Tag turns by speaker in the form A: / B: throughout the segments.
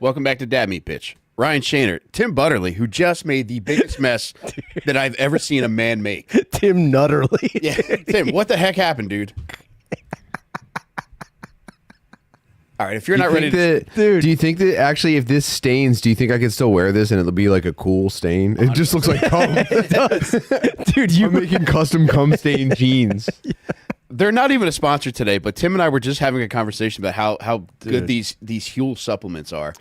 A: Welcome back to Dad Meat Bitch. Ryan Shaner, Tim Butterly, who just made the biggest mess that I've ever seen a man make.
B: Tim Nutterly.
A: Yeah, Tim, what the heck happened, dude? All right, if you're not ready to...
C: Dude. Do you think that actually if this stains, do you think I could still wear this and it'll be like a cool stain? It just looks like cum.
B: It does. Dude, you're
C: making custom cum stain jeans.
A: They're not even a sponsor today, but Tim and I were just having a conversation about how good these Huel supplements are.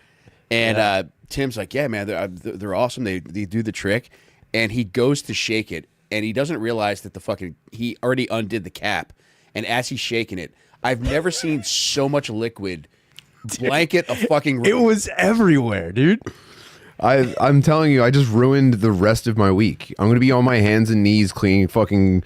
A: And Tim's like, yeah, man, they're awesome. They do the trick. And he goes to shake it, and he doesn't realize that he already undid the cap. And as he's shaking it, I've never seen so much liquid blanket a fucking room.
B: It was everywhere, dude.
C: I'm telling you, I just ruined the rest of my week. I'm going to be on my hands and knees cleaning fucking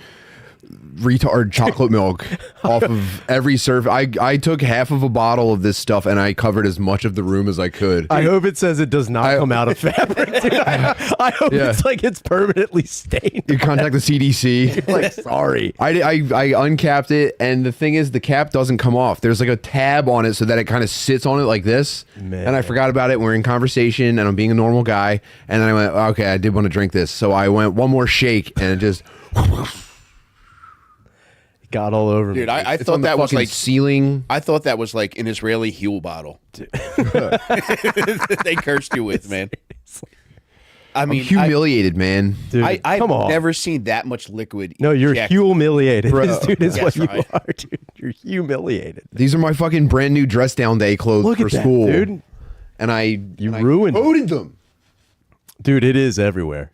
C: retard chocolate milk off of every surface. I took half of a bottle of this stuff and I covered as much of the room as I could.
B: I hope it says it does not come out of fabric, dude. I hope it's like it's permanently stained.
C: You contact the CDC.
B: Like, sorry.
C: I uncapped it, and the thing is the cap doesn't come off. There's like a tab on it so that it kind of sits on it like this. Man. And I forgot about it. We're in conversation and I'm being a normal guy. And then I went, okay, I did want to drink this. So I went one more shake and it just...
B: got all over me.
A: Dude, I thought that was like
C: ceiling.
A: I thought that was like an Israeli Huel bottle. They cursed you with, man.
C: I'm humiliated, man.
B: Dude,
A: I've never seen that much liquid.
B: No, you're humiliated. Dude, is what you
A: right.
B: are, dude. You're humiliated.
C: These are my fucking brand new dress down day clothes for school,
B: dude.
C: And
B: you ruined
C: them.
B: Dude, it is everywhere.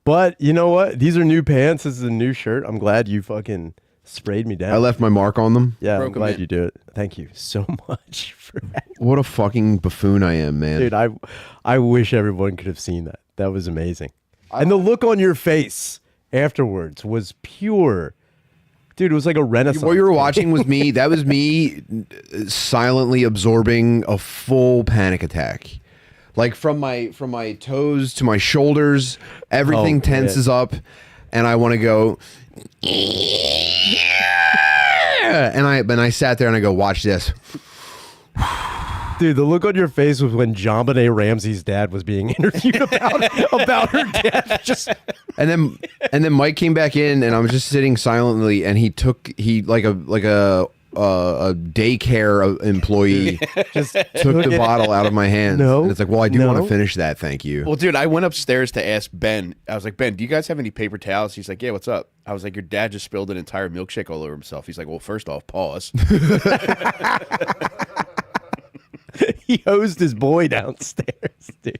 B: But you know what? These are new pants. This is a new shirt. I'm glad you fucking sprayed me down.
C: I left my mark on them.
B: Yeah, I'm glad you do it. Thank you so much for that.
C: What a fucking buffoon I am, man.
B: Dude, I wish everyone could have seen that. That was amazing. And the look on your face afterwards was pure. Dude, it was like a renaissance.
C: What you were watching was me. That was me silently absorbing a full panic attack. Like from my toes to my shoulders, everything tenses up, and I want to go. And I sat there and I go, watch this.
B: Dude, the look on your face was when JonBenet Ramsey's dad was being interviewed about her death.
C: And then Mike came back in and I was just sitting silently, and he like a daycare employee just took the bottle out of my hands.
B: No,
C: and it's like, well, I do want to finish that. Thank you.
A: Well, dude, I went upstairs to ask Ben. I was like, Ben, do you guys have any paper towels? He's like, yeah, what's up? I was like, your dad just spilled an entire milkshake all over himself. He's like, well, first off, pause.
B: He hosed his boy downstairs, dude.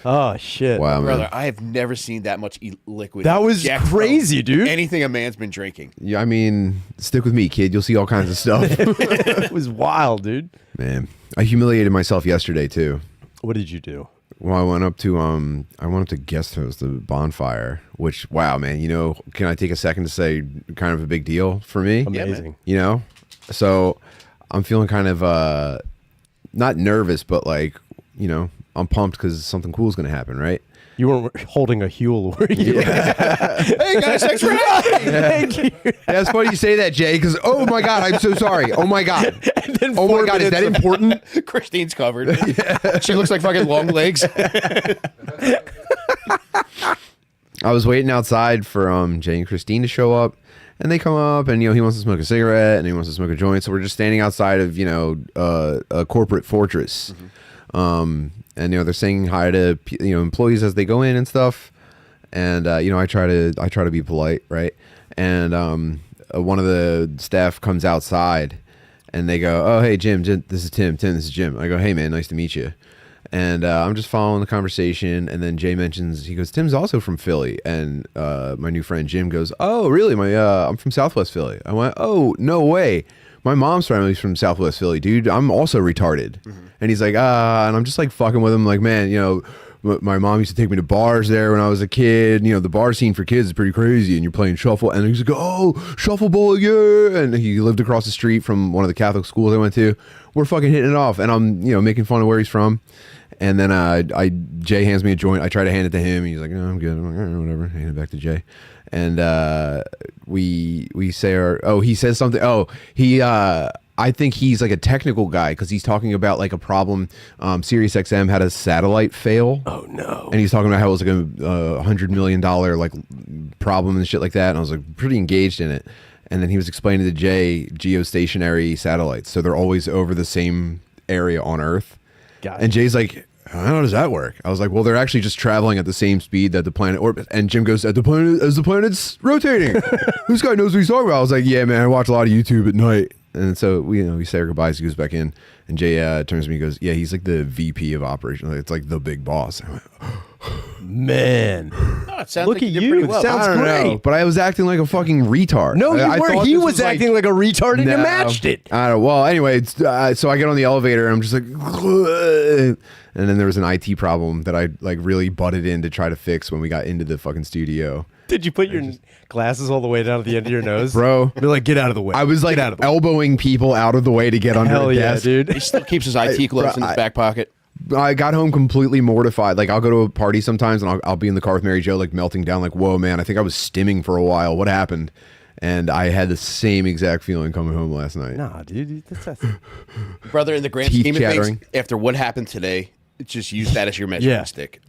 B: Oh, shit.
C: Wow,
A: brother,
C: man.
A: I have never seen that much liquid.
B: That was crazy, dude.
A: Anything a man's been drinking.
C: Yeah, I mean, stick with me, kid. You'll see all kinds of stuff.
B: It was wild, dude.
C: Man, I humiliated myself yesterday too.
B: What did you do?
C: Well, I went up to guest host the bonfire, which, wow, man, you know, can I take a second to say kind of a big deal for me?
B: Amazing.
C: You know? So I'm feeling kind of not nervous, but like, you know, I'm pumped because something cool is going to happen, right?
B: You weren't holding a Huel, were you?
C: Yeah.
A: Hey, guys, thanks for having me.
B: Thank you.
C: Yeah, it's funny you say that, Jay, because, oh my God, I'm so sorry. Oh my God. Oh my God, is that important?
A: Christine's covered. Yeah. She looks like fucking long legs.
C: I was waiting outside for Jay and Christine to show up, and they come up, and, you know, he wants to smoke a cigarette and he wants to smoke a joint, so we're just standing outside of, you know, a corporate fortress. And, you know, they're saying hi to, you know, employees as they go in and stuff. And, you know, I try to be polite, right? And one of the staff comes outside and they go, oh, hey, Jim, this is Tim. Tim, this is Jim. I go, hey, man, nice to meet you. And I'm just following the conversation. And then Jay mentions, he goes, Tim's also from Philly. And my new friend Jim goes, oh, really? I'm from Southwest Philly. I went, oh, no way. My mom's family's from Southwest Philly, dude. I'm also retarded. And he's like, and I'm just like fucking with him, like, man, you know, my mom used to take me to bars there when I was a kid. You know, the bar scene for kids is pretty crazy, and you're playing shuffle. And he's like, oh, shuffleball, yeah. And he lived across the street from one of the Catholic schools I went to. We're fucking hitting it off, and I'm, you know, making fun of where he's from. And then Jay hands me a joint. I try to hand it to him. He's like, no, I'm good. I'm like, all right, whatever. Hand it back to Jay. And we say he says something. Oh, I think he's like a technical guy because he's talking about like a problem. Sirius XM had a satellite fail.
B: Oh no!
C: And he's talking about how it was like a $100 million like problem and shit like that. And I was like pretty engaged in it. And then he was explaining to Jay geostationary satellites, so they're always over the same area on Earth.
B: Got it.
C: And Jay's like, how does that work? I was like, well, they're actually just traveling at the same speed that the planet orbits. And Jim goes, as the planet's rotating. This guy knows what he's talking about. I was like, yeah, man, I watch a lot of YouTube at night. And so we say our goodbyes. He goes back in, and Jay turns to me and goes, yeah, he's like the VP of operations. It's like the big boss. I went,
B: man,
A: it sounds
B: look
A: like
B: at
A: you did
B: you.
A: pretty
B: It
A: well.
B: sounds
C: I don't
B: great.
C: know, but I was acting like a fucking retard.
B: No, you
C: I
B: weren't.
C: thought
B: He
C: this
B: was acting like a retard, and you
C: No.
B: matched it.
C: I don't know. Well, anyway, so I get on the elevator, and I'm just like, and then there was an IT problem that I like really butted in to try to fix when we got into the fucking studio.
B: Did you put your glasses all the way down to the end of your nose,
C: Bro.
B: Be like, get out of the way.
C: I was like
B: Get out of the way.
C: elbowing people out of the way to get under
B: Hell
C: the
B: yeah,
C: desk.
B: dude.
A: He still keeps his IT gloves in his back pocket.
C: I got home completely mortified. Like I'll go to a party sometimes and I'll be in the car with Mary Jo, like melting down, like, whoa, man, I think I was stimming for a while. What happened? And I had the same exact feeling coming home last night.
B: Nah, dude. That's
A: Brother, in the grand
C: Teeth
A: scheme of
C: chattering.
A: things, after what happened today, just use that as your measuring
B: Yeah.
A: stick.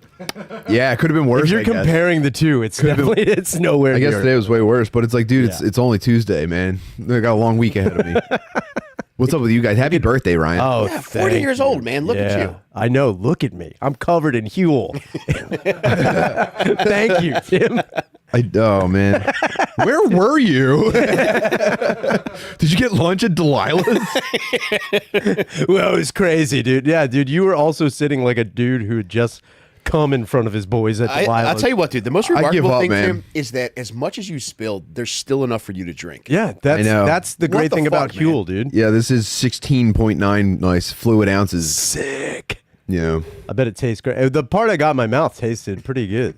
C: Yeah, it could have been worse.
B: if you're
C: I guess.
B: comparing the two, it's definitely it's nowhere.
C: I guess
B: near.
C: today was way worse, but it's like, dude,
B: Yeah.
C: it's only Tuesday, man. I got a long week ahead of me. What's up with you guys? Happy birthday, Ryan.
B: Oh,
A: Yeah, 40
B: thank
A: years
B: you.
A: old, man. Look at you.
B: I know. Look at me. I'm covered in Huel. Thank you, Tim.
C: Oh man, where were you? Did you get lunch at Delilah's?
B: Well, it was crazy, dude. Yeah, dude. You were also sitting like a dude who had just come in front of his boys at
A: I'll
B: Delilah's.
A: tell you what, dude. The most
C: give
A: remarkable
C: up,
A: thing,
C: man.
A: Tim, is that as much as you spilled, there's still enough for you to drink.
B: Yeah,
C: I know.
B: that's the
A: What
B: great
A: the
B: thing about
A: fuck, man?
B: Huel, dude.
C: Yeah, this is 16.9 nice fluid ounces.
B: Sick.
C: You know,
B: I bet it tastes great. The part I got in my mouth tasted pretty good.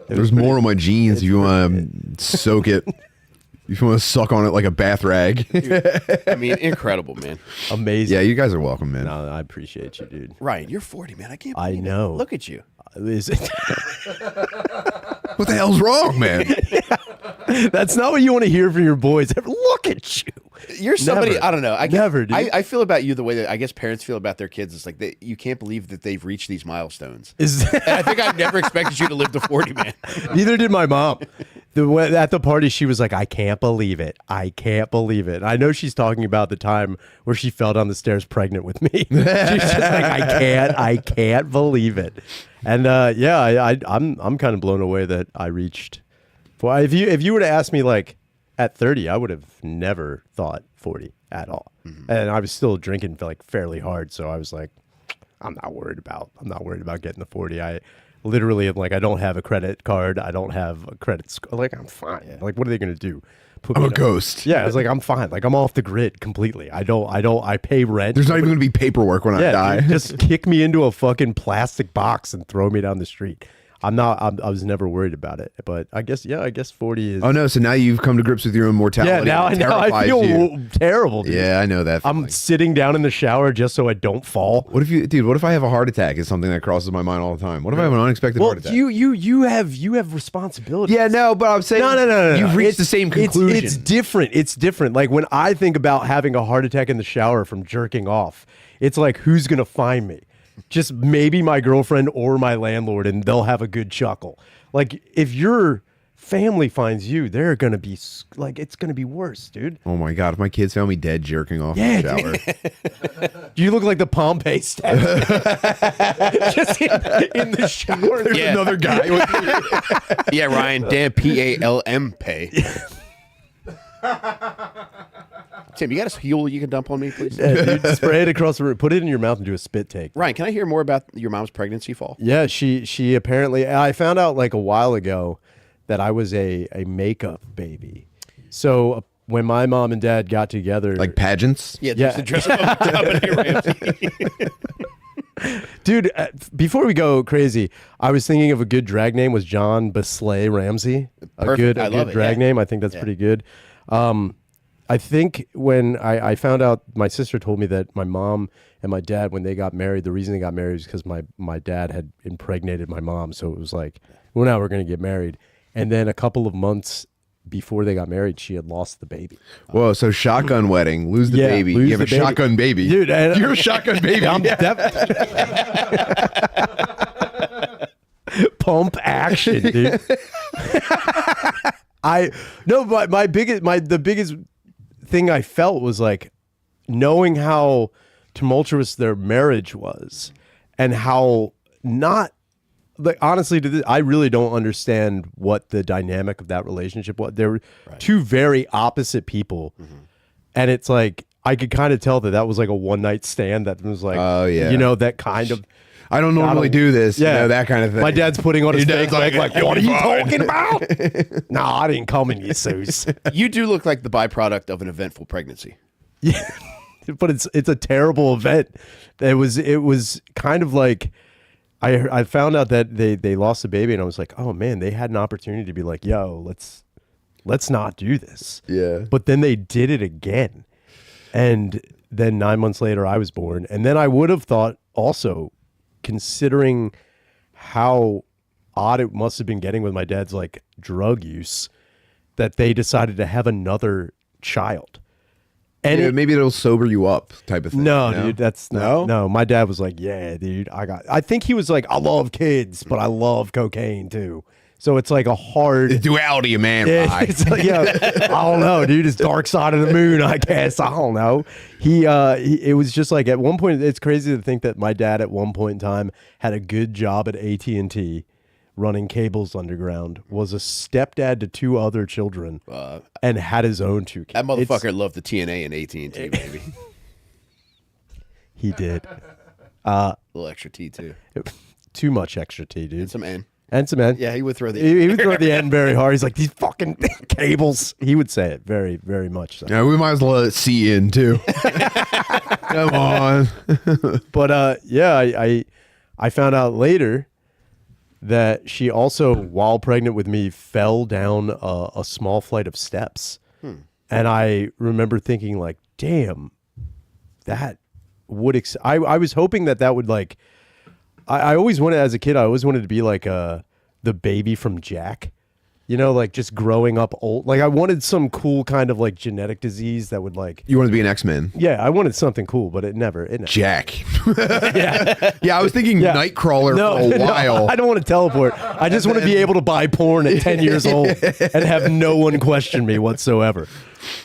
C: there's more on my jeans if you want to soak it. If you want to suck on it like a bath rag.
A: I mean, incredible, man.
B: Amazing.
C: Yeah, you guys are welcome, man.
B: No, I appreciate you, dude.
A: Ryan, you're 40, man. I can't
B: I
A: believe it.
B: know.
A: Look at you.
B: Is it-
C: What the hell's wrong, man?
B: That's not what you want to hear from your boys. Look at you.
A: You're somebody,
B: Never.
A: I don't know. I
B: Never, dude.
A: I feel about you the way that I guess parents feel about their kids. It's like you can't believe that they've reached these milestones. And I think I never expected you to live to 40, man.
B: Neither did my mom. At the party, she was like, I can't believe it. I can't believe it. I know she's talking about the time where she fell down the stairs pregnant with me. She's just like, I can't believe it. And yeah, I'm kind of blown away that I reached. Well, if you were to ask me like at 30, I would have never thought 40 at all. Mm-hmm. And I was still drinking like fairly hard, so I was like, I'm not worried about getting the 40. I literally am like, I don't have a credit card. I don't have a credit score. Like, I'm fine. Yeah. Like, what are they going to do?
C: I'm a ghost.
B: Yeah, I was like, I'm fine. Like, I'm off the grid completely. I pay rent.
C: There's not even going to be paperwork when I die.
B: Dude, just kick me into a fucking plastic box and throw me down the street. I was never worried about it, but I guess 40 is.
C: Oh no! So now you've come to grips with your own mortality.
B: Yeah,
C: and it
B: now I
C: terrifies
B: feel
C: you.
B: terrible, dude.
C: Yeah, I know that.
B: I'm
C: feeling.
B: sitting down in the shower just so I don't fall.
C: What if what if I have a heart attack? Is something that crosses my mind all the time. What if I have an unexpected
B: Well,
C: heart attack?
B: you have responsibility.
C: Yeah, no, but I'm saying
B: No.
C: You've reached the same conclusion.
B: It's different. It's different. Like when I think about having a heart attack in the shower from jerking off, it's like, who's gonna find me? Just maybe my girlfriend or my landlord, and they'll have a good chuckle. Like if your family finds you, they're gonna be like, it's gonna be worse, dude.
C: Oh my god! If my kids found me dead jerking off
B: Yeah,
C: in the shower,
B: You look like the Pompeii statue, just in the shower.
C: there's
A: Yeah.
C: another guy. With
A: Yeah, Ryan, damn PALM pay. Tim, you got a Huel you can dump on me, please?
B: Yeah, dude, spray it across the room. Put it in your mouth and do a spit take.
A: Ryan, can I hear more about your mom's pregnancy fall?
B: Yeah, she apparently. I found out like a while ago that I was a makeup baby. So when my mom and dad got together,
C: like pageants.
A: Yeah,
B: Yeah.
A: the dress up company, Ramsey.
B: dude, before we go crazy, I was thinking of a good drag name was John Basley Ramsey.
A: Perfect. I love it,
B: drag
A: yeah.
B: name. I think that's pretty good. I think when I found out, my sister told me that my mom and my dad, when they got married, the reason they got married is because my dad had impregnated my mom. So it was like, well, now we're going to get married. And then a couple of months before they got married, she had lost the baby.
C: Whoa, so shotgun wedding, lose the baby.
B: lose
C: You have
B: the
C: a
B: baby.
C: shotgun baby.
B: Dude,
C: You're a shotgun baby.
B: I'm pump action, dude. But the biggest thing I felt was like knowing how tumultuous their marriage was and how not like honestly I really don't understand what the dynamic of that relationship was. They were two very opposite people, and it's like I could kind of tell that was like a one night stand that was like,
C: oh yeah,
B: you know, that kind of.
C: I don't normally do this, you know, that kind of thing.
B: My dad's putting on his fake leg like, what are you
C: fine.
B: talking about? No, I didn't come in you, Zeus.
A: You do look like the byproduct of an eventful pregnancy.
B: Yeah, but it's a terrible event. It was kind of like I found out that they lost the baby, and I was like, oh man, they had an opportunity to be like, yo, let's not do this.
C: Yeah.
B: But then they did it again, and then 9 months later, I was born, and then I would have thought also, considering how odd it must have been getting with my dad's like drug use, that they decided to have another child. And
C: yeah, maybe it'll sober you up type of thing.
B: no,
C: you know?
B: dude, that's no. My dad was like, yeah, dude, I think he was like, I love kids, but I love cocaine too. So it's like a hard
C: The duality of man.
B: yeah, it's like, yeah, I don't know, dude. It's dark side of the moon, I guess. I don't know. It was just like at one point. It's crazy to think that my dad at one point in time had a good job at AT&T, running cables underground. Was a stepdad to two other children, and had his own two kids.
A: That motherfucker loved the TNA and AT&T, baby.
B: He did.
A: A little extra T too.
B: Too much extra T, dude.
A: And some N.
B: And some N.
A: Yeah, he would throw the.
B: He would throw the N very hard. He's like, these fucking cables. He would say it very, very much so.
C: Yeah, we might as well let it see in too. Come on.
B: But yeah, I found out later that she also, while pregnant with me, fell down a small flight of steps. And I remember thinking like, damn, that would, I was hoping that would like, I always wanted, as a kid, I always wanted to be like the baby from Jack, you know, like just growing up old. Like I wanted some cool kind of like genetic disease that would like.
C: You want to be an X-Men?
B: Yeah, I wanted something cool, but it never.
C: Jack.
B: Yeah.
C: Yeah, I was thinking Nightcrawler for a while.
B: No, I don't want to teleport. I just want to be able to buy porn at 10 years old and have no one question me whatsoever.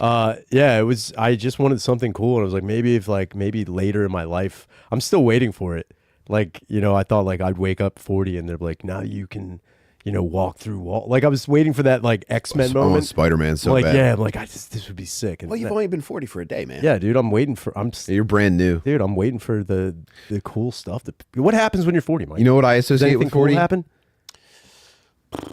B: Yeah, it was. I just wanted something cool, and I was like, maybe later in my life, I'm still waiting for it. Like, you know, I thought like I'd wake up 40 and they're like, now you can, you know, walk through wall. Like I was waiting for that like X-Men
C: I want
B: moment.
C: Spider-Man so
B: like,
C: bad.
B: yeah, I'm like, this would be sick. And
A: Well, you've only been 40 for a day, man.
B: yeah, dude, I'm waiting for.
C: You're brand new.
B: Dude, I'm waiting for the cool stuff. What happens when you're 40, Mike?
C: You know what I
B: Does
C: associate
B: anything
C: with
B: cool
C: 40?
B: happen?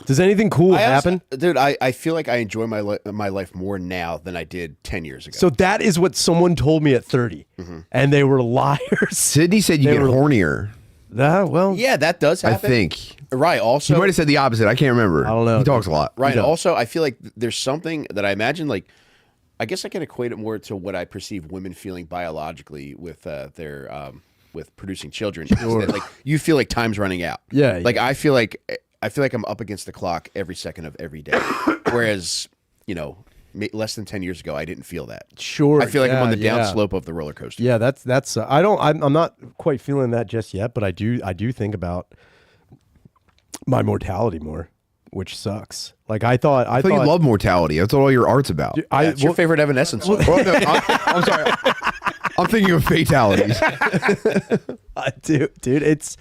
B: Does anything cool happen?
A: Dude, I feel like I enjoy my life more now than I did 10 years ago.
B: So that is what someone told me at 30, and they were liars.
C: Sydney said you get hornier.
B: Well,
A: yeah, that does
C: I
A: happen.
C: think.
A: Right. Also,
C: You might have said the opposite. I can't remember.
B: I don't know.
C: He talks a lot.
A: right. Also, I feel like there's something that I imagine, like, I guess I can equate it more to what I perceive women feeling biologically with their with producing children. Is that, like, you feel like time's running out.
B: Yeah.
A: Like I feel like I'm up against the clock every second of every day. Whereas, you know, less than 10 years ago, I didn't feel that.
B: Sure.
A: I feel like I'm on the
B: yeah.
A: downslope of the roller coaster.
B: Yeah, that's. I'm not quite feeling that just yet, but I do think about my mortality more, which sucks. Like I thought
C: you love mortality. That's what all your art's about.
A: It's your favorite Evanescence song.
C: Well, no, I'm sorry. I'm thinking of fatalities.
B: Dude, it's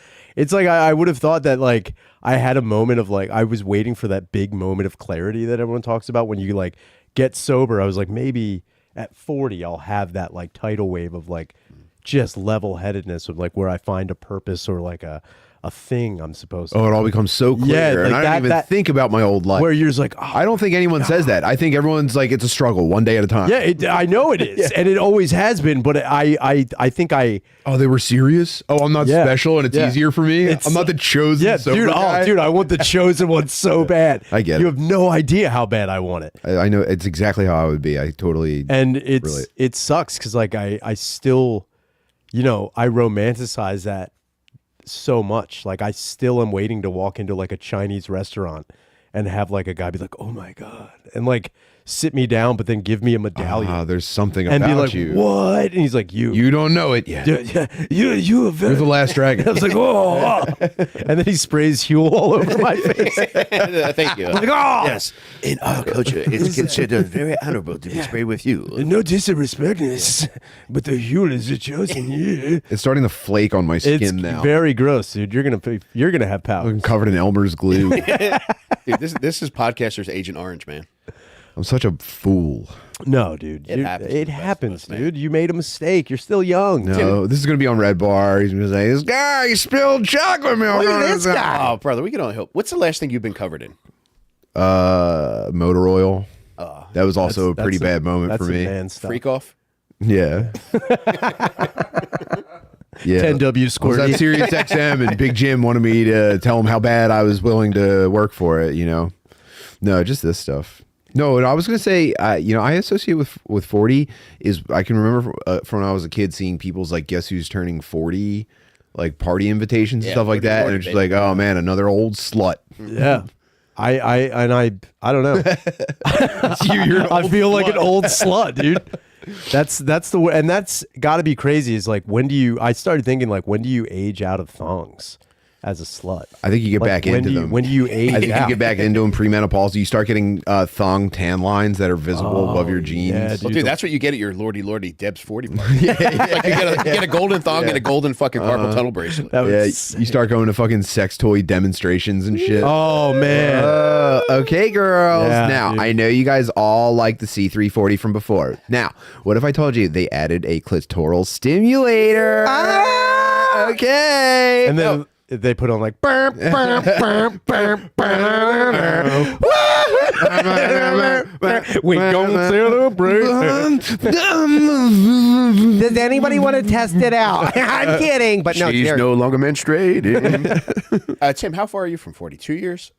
B: like I would have thought that like I had a moment of like I was waiting for that big moment of clarity that everyone talks about when you like get sober. I was like, maybe at 40 I'll have that like tidal wave of like just level-headedness of like where I find a purpose or like a thing I'm supposed to.
C: Oh, it all becomes so clear.
B: Yeah,
C: and
B: like
C: I don't even think about my old life.
B: where you're just like, oh,
C: I don't think anyone says that. I think everyone's like, it's a struggle one day at a time.
B: yeah, I know it is, and it always has been. But I think I.
C: Oh, they were serious? Oh, I'm not special and it's easier for me? I'm not the chosen sober guy?
B: dude, I want the chosen one so bad.
C: I get it.
B: You have no idea how bad I want it.
C: I know it's exactly how I would be. I totally
B: And
C: relate.
B: it sucks because like I still, you know, I romanticize that so much. Like I still am waiting to walk into like a Chinese restaurant and have like a guy be like, "Oh my god," and like sit me down, but then give me a medallion.
C: There's something
B: and
C: about
B: be like,
C: you.
B: "What?" And he's like,
C: You don't know it yet.
B: yeah, you're
C: You're the last dragon.
B: I was like, "Oh," and then he sprays Huel all over my face.
A: Thank you.
B: Like, "Oh,
A: Yes, in our culture, it's considered very honorable to be sprayed with you.
B: no disrespect, but the Huel is a chosen year."
C: It's starting to flake on my skin
B: It's
C: now.
B: very gross, dude. You're gonna have powers.
C: I'm covered in Elmer's glue.
A: Dude, this is podcaster's Agent Orange, man.
C: I'm such a fool.
B: No, dude.
A: It happens to
B: It
A: the best of
B: happens,
A: us, man.
B: dude. You made a mistake. You're still young.
C: No, this is gonna be on Red Bar. He's gonna say, "This guy he spilled chocolate milk."
B: Look at
C: on
B: this
C: his-"
B: guy.
A: Oh, brother, we can only hope. What's the last thing you've been covered in?
C: Motor oil. That was also a pretty bad moment for me.
B: Man stuff.
A: Freak off?
C: Yeah. Yeah.
B: 10W
C: I was
B: squirty.
C: at Sirius XM and Big Jim wanted me to tell him how bad I was willing to work for it, you know. No, just this stuff. No, and I was going to say, you know, I associate with 40 is I can remember from when I was a kid seeing people's like guess who's turning 40 like party invitations and
A: Yeah,
C: stuff like
A: 40,
C: that and it's just like,
A: baby.
C: oh man, another old slut.
B: Yeah. I don't know.
C: You're an
B: I
C: old
B: feel like
C: slut.
B: an old slut, dude. That's the way, and that's got to be crazy. Is like I started thinking like when do you age out of thongs as a slut?
C: I think you get
B: Like,
C: back
B: when
C: into
B: do you,
C: them.
B: When do you age
C: I think
B: out?
C: you get back into them premenopause. You start getting thong tan lines that are visible above your jeans.
B: yeah,
A: Well,
B: dude.
A: dude, that's what you get at your Lordy Deb's 40 party. Like you get a golden thong and a golden fucking carpal tunnel bracelet.
B: That was
C: Yeah,
B: sick.
C: you start going to fucking sex toy demonstrations and shit.
B: Oh man.
C: Okay, girls.
B: Yeah,
C: now,
B: dude.
C: I know you guys all like the C340 from before. Now, what if I told you they added a clitoral stimulator? Okay.
B: And then they put on like burp, burp, burp, burp, burp. We gon' celebrate. Does anybody want to test it out? I'm kidding, but no.
A: She's
B: seriously.
A: no longer menstruating. Tim, how far are you from 40? 2 years?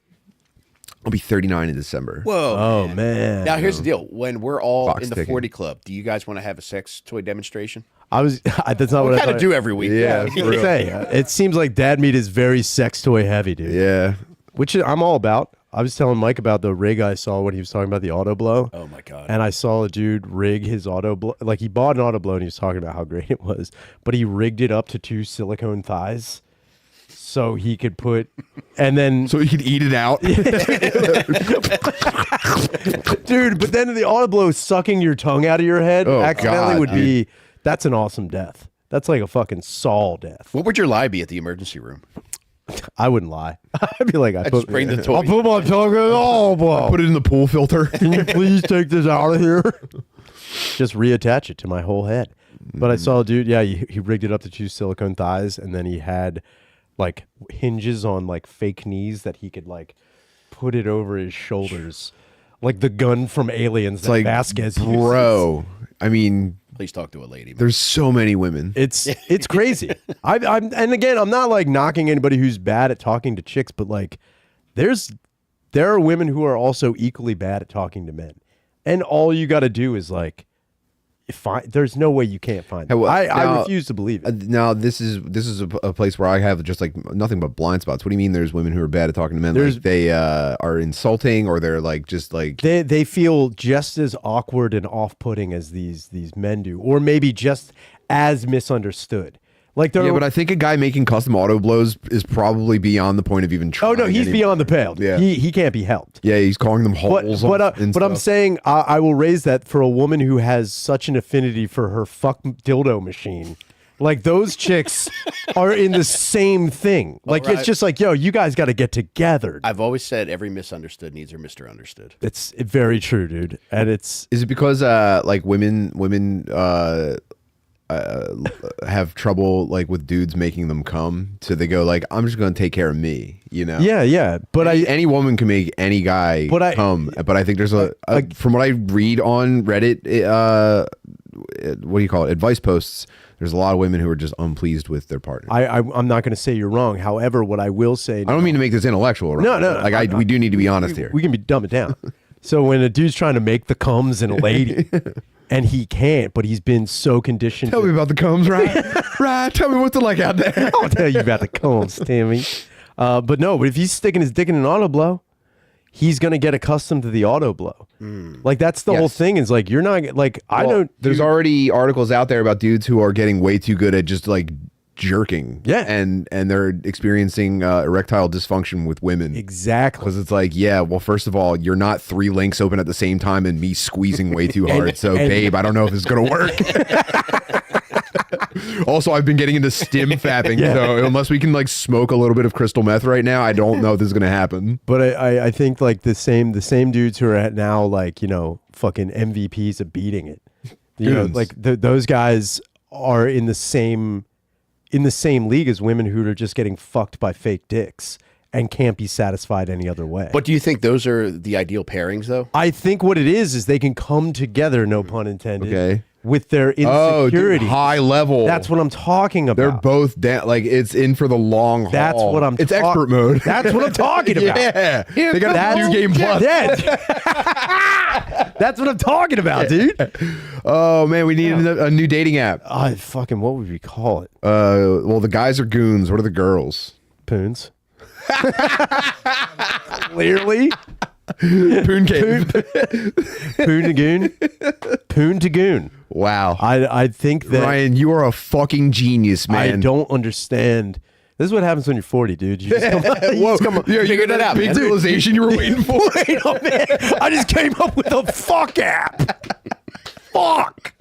C: I'll be 39 in December.
A: Whoa.
B: Oh man.
A: Now, here's the deal. When we're all
C: Clock's
A: in the
C: ticking.
A: 40 club, do you guys want to have a sex toy demonstration?
B: That's not what
A: We
B: I
A: kind of
B: thought.
A: do every week.
C: Yeah.
B: I was gonna say, it seems like dad meat is very sex toy heavy, dude.
C: Yeah.
B: Which I'm all about. I was telling Mike about the rig I saw when he was talking about the auto blow.
A: Oh, my God.
B: And I saw a dude rig his auto blow. Like he bought an auto blow and he was talking about how great it was, but he rigged it up to 2 silicone thighs so he could put, and then
C: So you can eat it out.
B: dude, but then the auto blow sucking your tongue out of your head
C: Oh,
B: accidentally
C: God,
B: would be, that's an awesome death. That's like a fucking Saul death.
A: What would your lie be at the emergency room?
B: I wouldn't lie. I'd be like,
A: I'd just bring the toy.
B: I'll put my tongue in the auto blow.
C: Put it in the pool filter.
B: Can you please take this out of here? Just reattach it to my whole head. But I saw a dude, yeah, he rigged it up to 2 silicone thighs, and then he had like hinges on like fake knees that he could like put it over his shoulders. Like the gun from Aliens that
C: Like,
B: Vasquez uses.
C: bro. I mean,
A: Please talk to a lady. Man.
C: there's so many women.
B: It's crazy. I'm and again, I'm not like knocking anybody who's bad at talking to chicks, but like there are women who are also equally bad at talking to men. And all you got to do is like there's no way you can't find them. I
C: Now-
B: refuse to believe it.
C: Now this is a place where I have just like nothing but blind spots. What do you mean? There's women who are bad at talking to men? Like they are insulting, or they're like just like
B: They feel just as awkward and off-putting as these men do, or maybe just as misunderstood. Like they're
C: yeah. But I think a guy making custom auto blows is probably beyond the point of even trying.
B: oh no, he's
C: anymore.
B: beyond the pale.
C: Yeah.
B: He can't be helped.
C: Yeah, he's calling them holes.
B: But I'm saying I will raise that for a woman who has such an affinity for her fuck dildo machine. Like those chicks are in the same thing. Like
A: right.
B: it's just like, yo, you guys got to get together.
A: I've always said every misunderstood needs her Mr. Understood.
B: It's very true, dude. And it's
C: Is it because like women have trouble like with dudes making them come, so they go like, I'm just going to take care of me, you know?
B: yeah. But
C: Any woman can make any guy come, but I think there's from what I read on Reddit, what do you call it? Advice posts. There's a lot of women who are just unpleased with their partner.
B: I'm not going to say you're wrong. However, what I will say,
C: I don't mean to make this intellectual. Right?
B: No.
C: Like we do need to be honest here.
B: we can be dumb it down. So when a dude's trying to make the comes in a lady, and he can't, but he's been so conditioned.
C: Tell me about the combs, right? Right. Tell me what's it like out there.
B: I'll tell you about the combs, Timmy. But if he's sticking his dick in an auto blow, he's going to get accustomed to the auto blow. Like that's the whole thing is like, you're not like, I don't.
C: There's already articles out there about dudes who are getting way too good at just like jerking.
B: Yeah.
C: And they're experiencing erectile dysfunction with women.
B: Exactly.
C: Because it's like, yeah, well, first of all, you're not 3 links open at the same time and me squeezing way too hard. So, babe, I don't know if it's going to work. Also, I've been getting into stim fapping, so unless we can like smoke a little bit of crystal meth right now, I don't know if this is going to happen.
B: But I think like the same dudes who are now like, you know, fucking MVPs of beating it. You know, like those guys are in the same league as women who are just getting fucked by fake dicks and can't be satisfied any other way.
A: But do you think those are the ideal pairings, though?
B: I think what it is they can come together, no pun intended,
C: Okay.
B: with their
C: Oh,
B: insecurity.
C: dude, high level.
B: That's what I'm talking about.
C: They're both down. Like it's in for the long haul.
B: That's what I'm.
C: It's expert mode.
B: That's what I'm talking about.
C: Yeah, they got a new game plus.
B: Yeah. That's what I'm talking about, dude.
C: Oh man, we need a new dating app.
B: Fucking what would we call it?
C: Well, the guys are goons. What are the girls?
B: Poons. Clearly.
C: Poon cave.
B: Poon to goon. Poon to goon.
C: Wow.
B: I think that
C: Ryan, you are a fucking genius, man.
B: I don't understand. This is what happens when you're 40, dude. You just come up,
C: Yeah, you
A: figured it out,
C: big
A: man.
C: realization you were waiting for.
B: Wait a minute. I just came up with a fuck app. Fuck.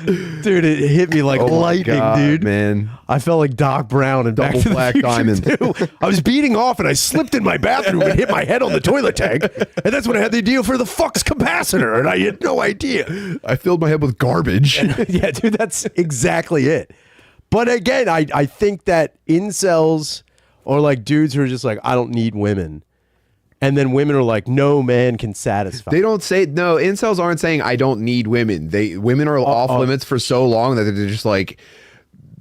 B: Dude, it hit me like
C: Oh my
B: lightning,
C: God,
B: dude.
C: man.
B: I felt like Doc Brown and Back
C: Double
B: to the
C: Black
B: Future
C: Diamond.
B: too. I was beating off and I slipped in my bathroom and hit my head on the toilet tank. And that's when I had the deal for the fuck's capacitor. And I had no idea.
C: I filled my head with garbage.
B: Yeah, dude, that's exactly it. But again, I think that incels or like dudes who are just like, I don't need women. And then women are like, no man can satisfy.
C: They don't say no. Incels aren't saying I don't need women. Women are off limits for so long that they're just like,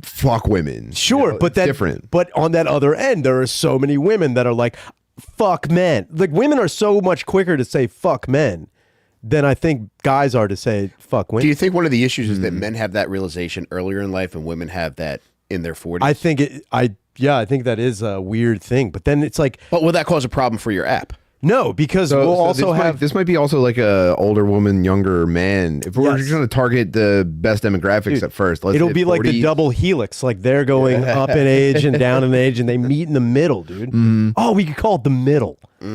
C: fuck women.
B: Sure,
C: You know,
B: but
C: it's
B: that's
C: different.
B: But on that other end, there are so many women that are like, fuck men. Like women are so much quicker to say fuck men than I think guys are to say fuck women.
A: Do you think one of the issues is that men have that realization earlier in life and women have that in their 40s?
B: I think I think that is a weird thing. But then it's like,
A: But will that cause a problem for your app?
B: no, because
C: So-
B: we'll
C: so
B: also
C: this
B: have.
C: this might be also like a older woman, younger man. If we're
B: Yes.
C: going to target the best demographics
B: Dude,
C: at first, let's
B: it'll
C: hit
B: be like the
C: 40s.
B: double helix. Like they're going up in age and down in age, and they meet in the middle, dude. Oh, we could call it the middle. The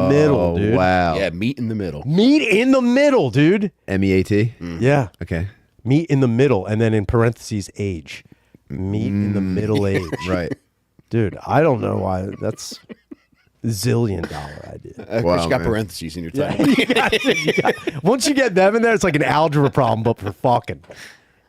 B: middle, dude.
C: Wow.
A: Yeah, meet in the middle.
B: Meet in the middle, dude.
C: MEAT.
B: Yeah.
C: Okay.
B: Meet in the middle, and then in parentheses, age. Meet in the middle age.
C: Right.
B: Dude, I don't know why. That's $1,000,000,000 idea.
A: Of
C: Wow,
A: course, you got
C: man.
A: parentheses in your title.
B: Once you get them in there, it's like an algebra problem, but for fucking.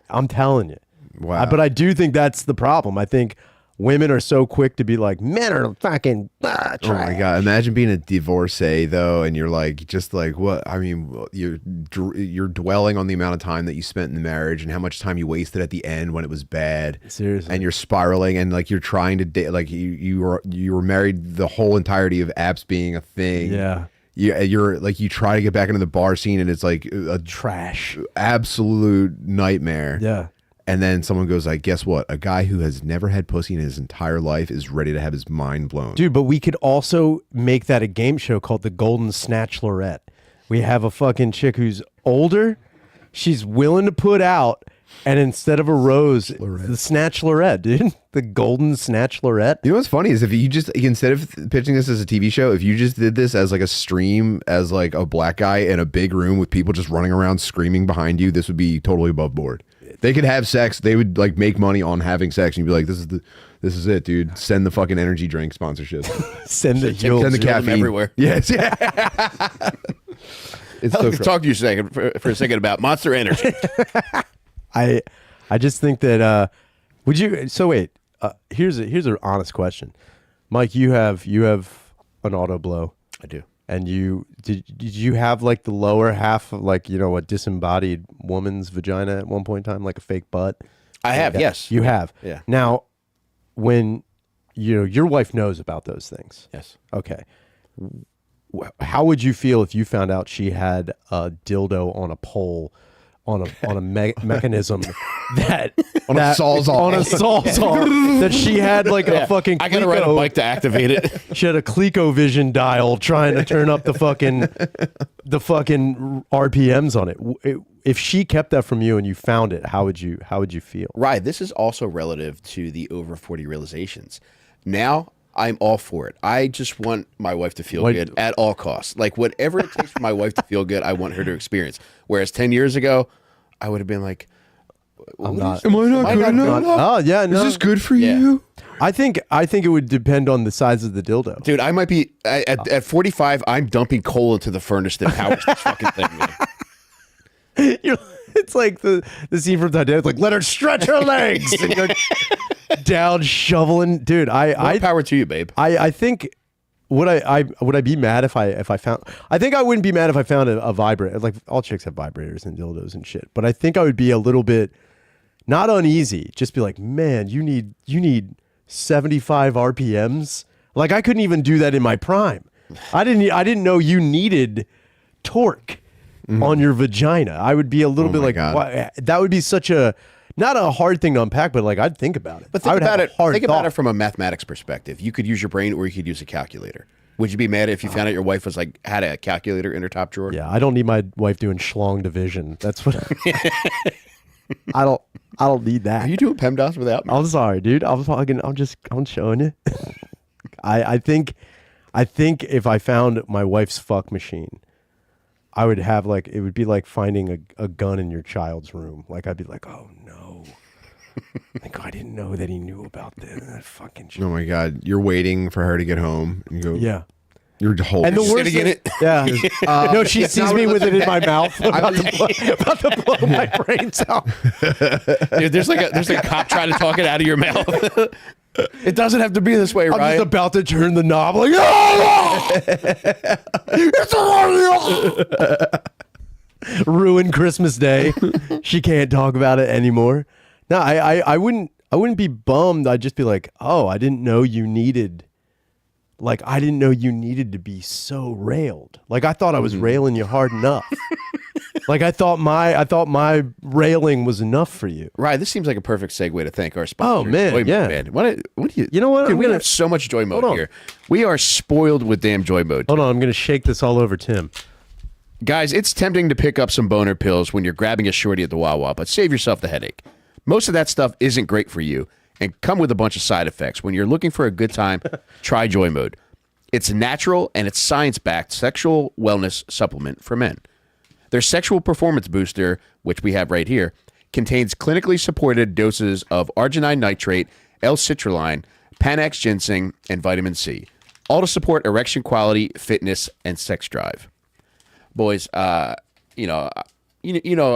B: I'm telling you.
C: Wow.
B: But I do think that's the problem. I think women are so quick to be like, men are fucking
C: Oh
B: trash.
C: my God! Imagine being a divorcee though, and you're like, just like what? I mean, you're dwelling on the amount of time that you spent in the marriage and how much time you wasted at the end when it was bad.
B: Seriously.
C: And you're spiraling, and like you're trying to date. Like you were married the whole entirety of apps being a thing.
B: Yeah.
C: You're like you try to get back into the bar scene, and it's like a
B: Trash.
C: absolute nightmare.
B: Yeah.
C: And then someone goes like, guess what? A guy who has never had pussy in his entire life is ready to have his mind blown.
B: Dude, but we could also make that a game show called the Golden Snatchlorette. We have a fucking chick who's older. She's willing to put out, and instead of a rose, the Snatchlorette, dude. The Golden Snatchlorette.
C: You know what's funny is if you just, instead of pitching this as a TV show, if you just did this as like a stream, as like a black guy in a big room with people just running around screaming behind you, this would be totally above board. They could have sex. They would like make money on having sex, and you'd be like, this is it, dude. Send the fucking energy drink sponsorship.
B: Send the
A: Send the
C: Send the caffeine
A: everywhere.
C: Yes. Yeah. It's so
A: Let's talk to you for a second about Monster Energy.
B: I just think that would you wait, here's an honest question. Mike, you have an auto blow.
A: I do.
B: And did you have like the lower half of like, you know, a disembodied woman's vagina at one point in time, like a fake butt?
A: I have, yes.
B: You have.
A: Yeah.
B: Now, when your wife knows about those things.
A: Yes.
B: Okay. How would you feel if you found out she had a dildo on a pole on a mechanism that
C: On a Sawzall.
B: on a Sawzall that she had like a fucking.
A: I gotta ride a bike to activate it.
B: She had a ColecoVision dial trying to turn up the fucking RPMs on it. If she kept that from you and you found it, how would you feel?
A: Right. This is also relative to the over 40 realizations. Now I'm all for it. I just want my wife to feel good at all costs. Like whatever it takes for my wife to feel good, I want her to experience. Whereas 10 years ago, I would have been like,
C: Am I not good enough?
B: Oh yeah, no.
C: Is this good for
A: Yeah.
C: you?
B: I think it would depend on the size of the dildo.
A: dude, I might be at 45. I'm dumping coal into the furnace that powers this fucking thing, man.
B: It's like the scene from Titanic, like let her stretch her legs and you're down shoveling. Dude,
A: More power to you, babe.
B: I think would I be mad if I found? I think I wouldn't be mad if I found a vibrator. Like all chicks have vibrators and dildos and shit, but I think I would be a little bit not uneasy. Just be like, man, you need 75 RPMs. Like I couldn't even do that in my prime. I didn't know you needed torque on your vagina. I would be a little bit like, why? That would be such a not a hard thing to unpack, but like I'd think about it.
A: But think about it from a mathematics perspective. You could use your brain or you could use a calculator. Would you be mad if you found out your wife was like had a calculator in her top drawer?
B: Yeah, I don't need my wife doing schlong division. That's what I don't need that.
A: Are you doing PEMDAS without me?
B: I'm sorry, dude. I'm showing you. I think if I found my wife's fuck machine, I would have like it would be like finding a gun in your child's room. Like I'd be like, oh no, like I didn't know that he knew about that fucking shit.
C: Oh my god, you're waiting for her to get home, and you go,
B: Yeah.
C: You're holding.
B: And the worst
A: sitting in it.
B: Yeah. No, she sees me with it in my mouth, about to blow my brains out.
A: Dude, there's like a cop trying to talk it out of your mouth. It doesn't have to be this way,
B: I'm
A: Ryan.
B: just about to turn the knob, like, oh! It's ruin Christmas Day. She can't talk about it anymore. No, I wouldn't be bummed. I'd just be like, oh, I didn't know you needed. Like, I didn't know you needed to be so railed. Like, I thought I was railing you hard enough. Like, I thought my railing was enough for you.
A: Right, this seems like a perfect segue to thank our sponsor.
B: Oh, man,
A: Joy Mode,
B: yeah.
A: man. What do
B: You know what?
A: Dude,
B: I'm
A: we
B: gonna-
A: have so much Joy Mode
B: Hold on.
A: here. We are spoiled with damn Joy Mode.
B: Hold on, I'm going to shake this all over Tim.
A: Guys, it's tempting to pick up some boner pills when you're grabbing a shorty at the Wawa, but save yourself the headache. Most of that stuff isn't great for you and come with a bunch of side effects. When you're looking for a good time, try Joy Mode. It's natural and it's science-backed sexual wellness supplement for men. Their sexual performance booster, which we have right here, contains clinically supported doses of arginine nitrate, L-citrulline, Panax ginseng, and vitamin C, all to support erection quality, fitness, and sex drive. Boys, you know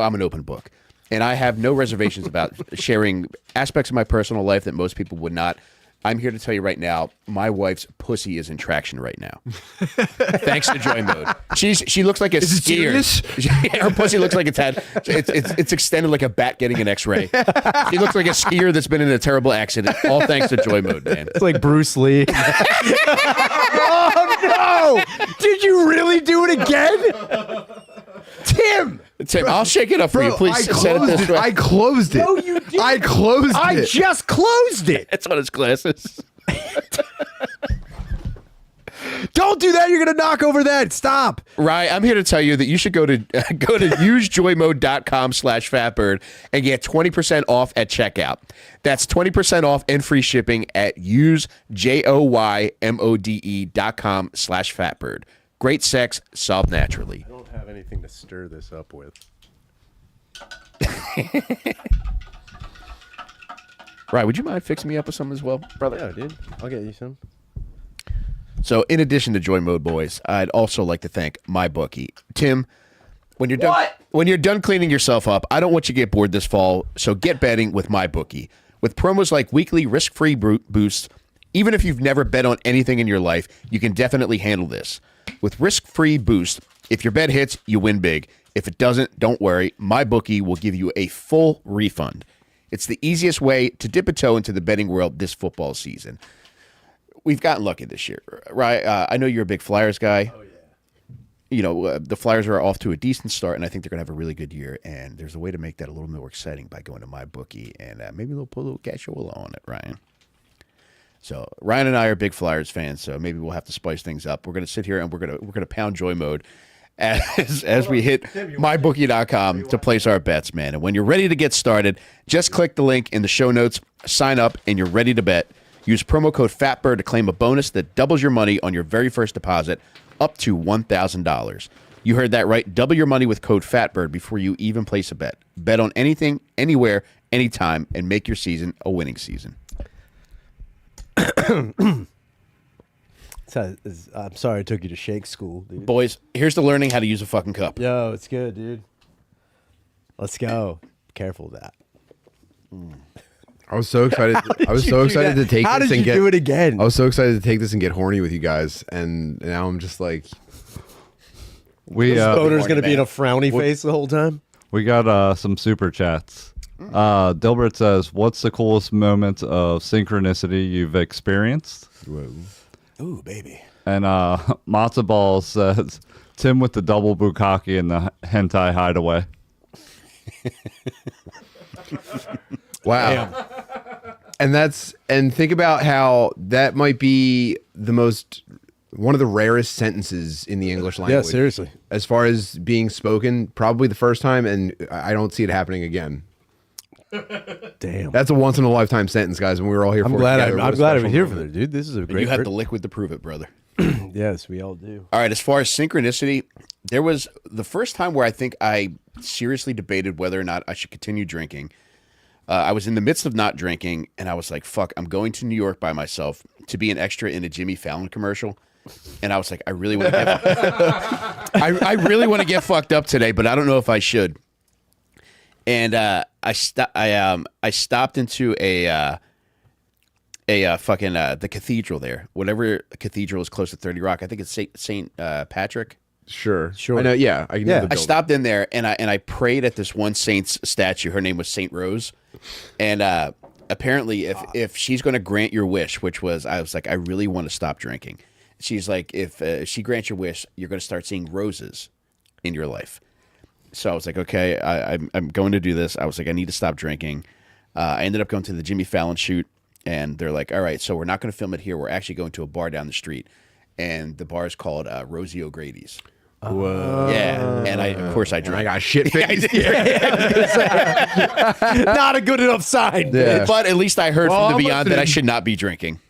A: I'm an open book, and I have no reservations about sharing aspects of my personal life that most people would not. I'm here to tell you right now, my wife's pussy is in traction right now. Thanks to Joy Mode. She looks like a skier. Her pussy looks like it's extended like a bat getting an X-ray. She looks like a skier that's been in a terrible accident. All thanks to Joy Mode, man.
B: It's like Bruce Lee. Oh, no! Did you really do it again? Tim,
A: I'll shake it up for you. Please set it this way.
C: I closed it.
B: No, you didn't.
C: I closed it.
B: I just closed it.
A: It's on his glasses.
B: Don't do that. You're going to knock over that. Stop.
A: Right, I'm here to tell you that you should go to usejoymode.com/fatbird and get 20% off at checkout. That's 20% off and free shipping at usejoymode.com/fatbird. Great sex solved naturally.
B: I don't have anything to stir this up with.
A: Right, would you mind fixing me up with some as well, brother?
B: Yeah, dude. I'll get you some.
A: So, in addition to Joy Mode boys, I'd also like to thank MyBookie. Tim, when you're done cleaning yourself up, I don't want you to get bored this fall, so get betting with MyBookie. With promos like weekly risk-free boosts, even if you've never bet on anything in your life, you can definitely handle this. With risk-free boost, if your bet hits, you win big. If it doesn't, don't worry. MyBookie will give you a full refund. It's the easiest way to dip a toe into the betting world this football season. We've gotten lucky this year, right? I know you're a big Flyers guy. Oh, yeah. the Flyers are off to a decent start, and I think they're going to have a really good year. And there's a way to make that a little more exciting by going to my bookie, and maybe they'll put a little cashola on it, Ryan. So Ryan and I are big Flyers fans, so maybe we'll have to spice things up. We're going to sit here and we're going to pound joy mode as we hit mybookie.com to place our bets, man. And when you're ready to get started, just click the link in the show notes, sign up, and you're ready to bet. Use promo code FATBIRD to claim a bonus that doubles your money on your very first deposit up to $1,000. You heard that right. Double your money with code FATBIRD before you even place a bet. Bet on anything, anywhere, anytime, and make your season a winning season.
B: I'm sorry I took you to shake school, dude.
A: Boys, here's to learning how to use a fucking cup.
B: Yo, it's good, dude. Let's go. Careful with that.
C: I was so excited. I was so excited to take
B: How
C: this
B: did
C: and
B: you
C: get.
B: do it again?
C: I was so excited to take this and get horny with you guys, and now I'm just like,
B: This owner's going to be in a frowny face the whole time?
D: We got some super chats. Dilbert says, "What's the coolest moment of synchronicity you've experienced?"
C: whoa.
A: Ooh, baby.
D: And Matzo Ball says, "Tim with the double bukkake in the hentai hideaway."
C: Wow. And think about how that might be one of the rarest sentences in the English language.
B: Yeah, seriously.
C: As far as being spoken, probably the first time, and I don't see it happening again.
B: Damn.
C: That's a once in a lifetime sentence, guys. When we were all here
B: I'm
C: for
B: glad
C: it together,
B: I'm
C: what a
B: glad I'm
C: special
B: here for
C: moment.
B: that, dude. This is a
A: And
B: great.
A: you have the liquid to prove it, brother.
B: Yes, we all do.
A: All right, as far as synchronicity, there was the first time where I think I seriously debated whether or not I should continue drinking. I was in the midst of not drinking, and I was like, fuck, I'm going to New York by myself to be an extra in a Jimmy Fallon commercial. And I was like, I really want to get I really want to get fucked up today, but I don't know if I should. And I stopped into a fucking the cathedral there. Whatever cathedral is close to 30 Rock. I think it's Saint Patrick.
C: Sure.
B: Sure.
C: I know. Yeah. I know
B: Yeah.
C: the
A: I
C: building.
A: stopped in there and I prayed at this one saint's statue. Her name was Saint Rose, and apparently, if she's going to grant your wish, I was like, I really want to stop drinking. She's like, if she grants your wish, you're going to start seeing roses in your life. So I was like, okay, I'm going to do this. I was like, I need to stop drinking. I ended up going to the Jimmy Fallon shoot, and they're like, all right, so we're not going to film it here. We're actually going to a bar down the street, and the bar is called Rosie O'Grady's.
C: Whoa.
A: Yeah, and of course I
C: And
A: drank.
C: I got shit faced.
B: Not a good enough sign.
C: Yeah.
A: But at least I heard
C: Well,
A: from the
C: I'm
A: beyond that I
C: listening.
A: should not be drinking.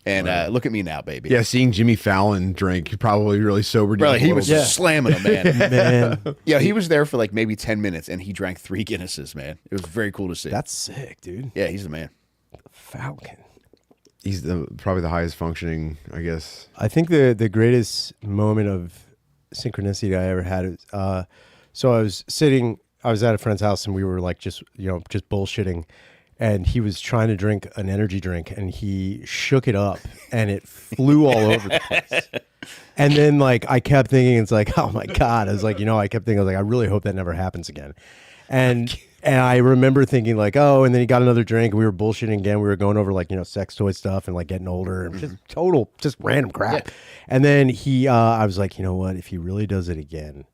A: And look at me now, baby.
C: Yeah, seeing Jimmy Fallon drink probably really sobered you.
A: Brother,
C: up a
A: he
C: little
A: was
C: bit.
A: slamming them, man.
B: Man,
A: Yeah, he was there for like maybe 10 minutes, and he drank 3 Guinnesses, man. It was very cool to see.
B: that's sick, dude.
A: Yeah, he's the man.
B: Falcon.
C: He's probably the highest functioning, I guess.
B: I think the greatest moment of synchronicity I ever had is so I was at a friend's house and we were like just bullshitting, and he was trying to drink an energy drink and he shook it up and it flew all over the place. And then like I kept thinking, it's like, oh my God. I was like, I kept thinking, I was like, I really hope that never happens again. And I remember thinking like, oh, and then he got another drink. And we were bullshitting again. We were going over like, sex toy stuff and like getting older and just random crap.
A: Yeah.
B: And then I was like, you know what? If he really does it again,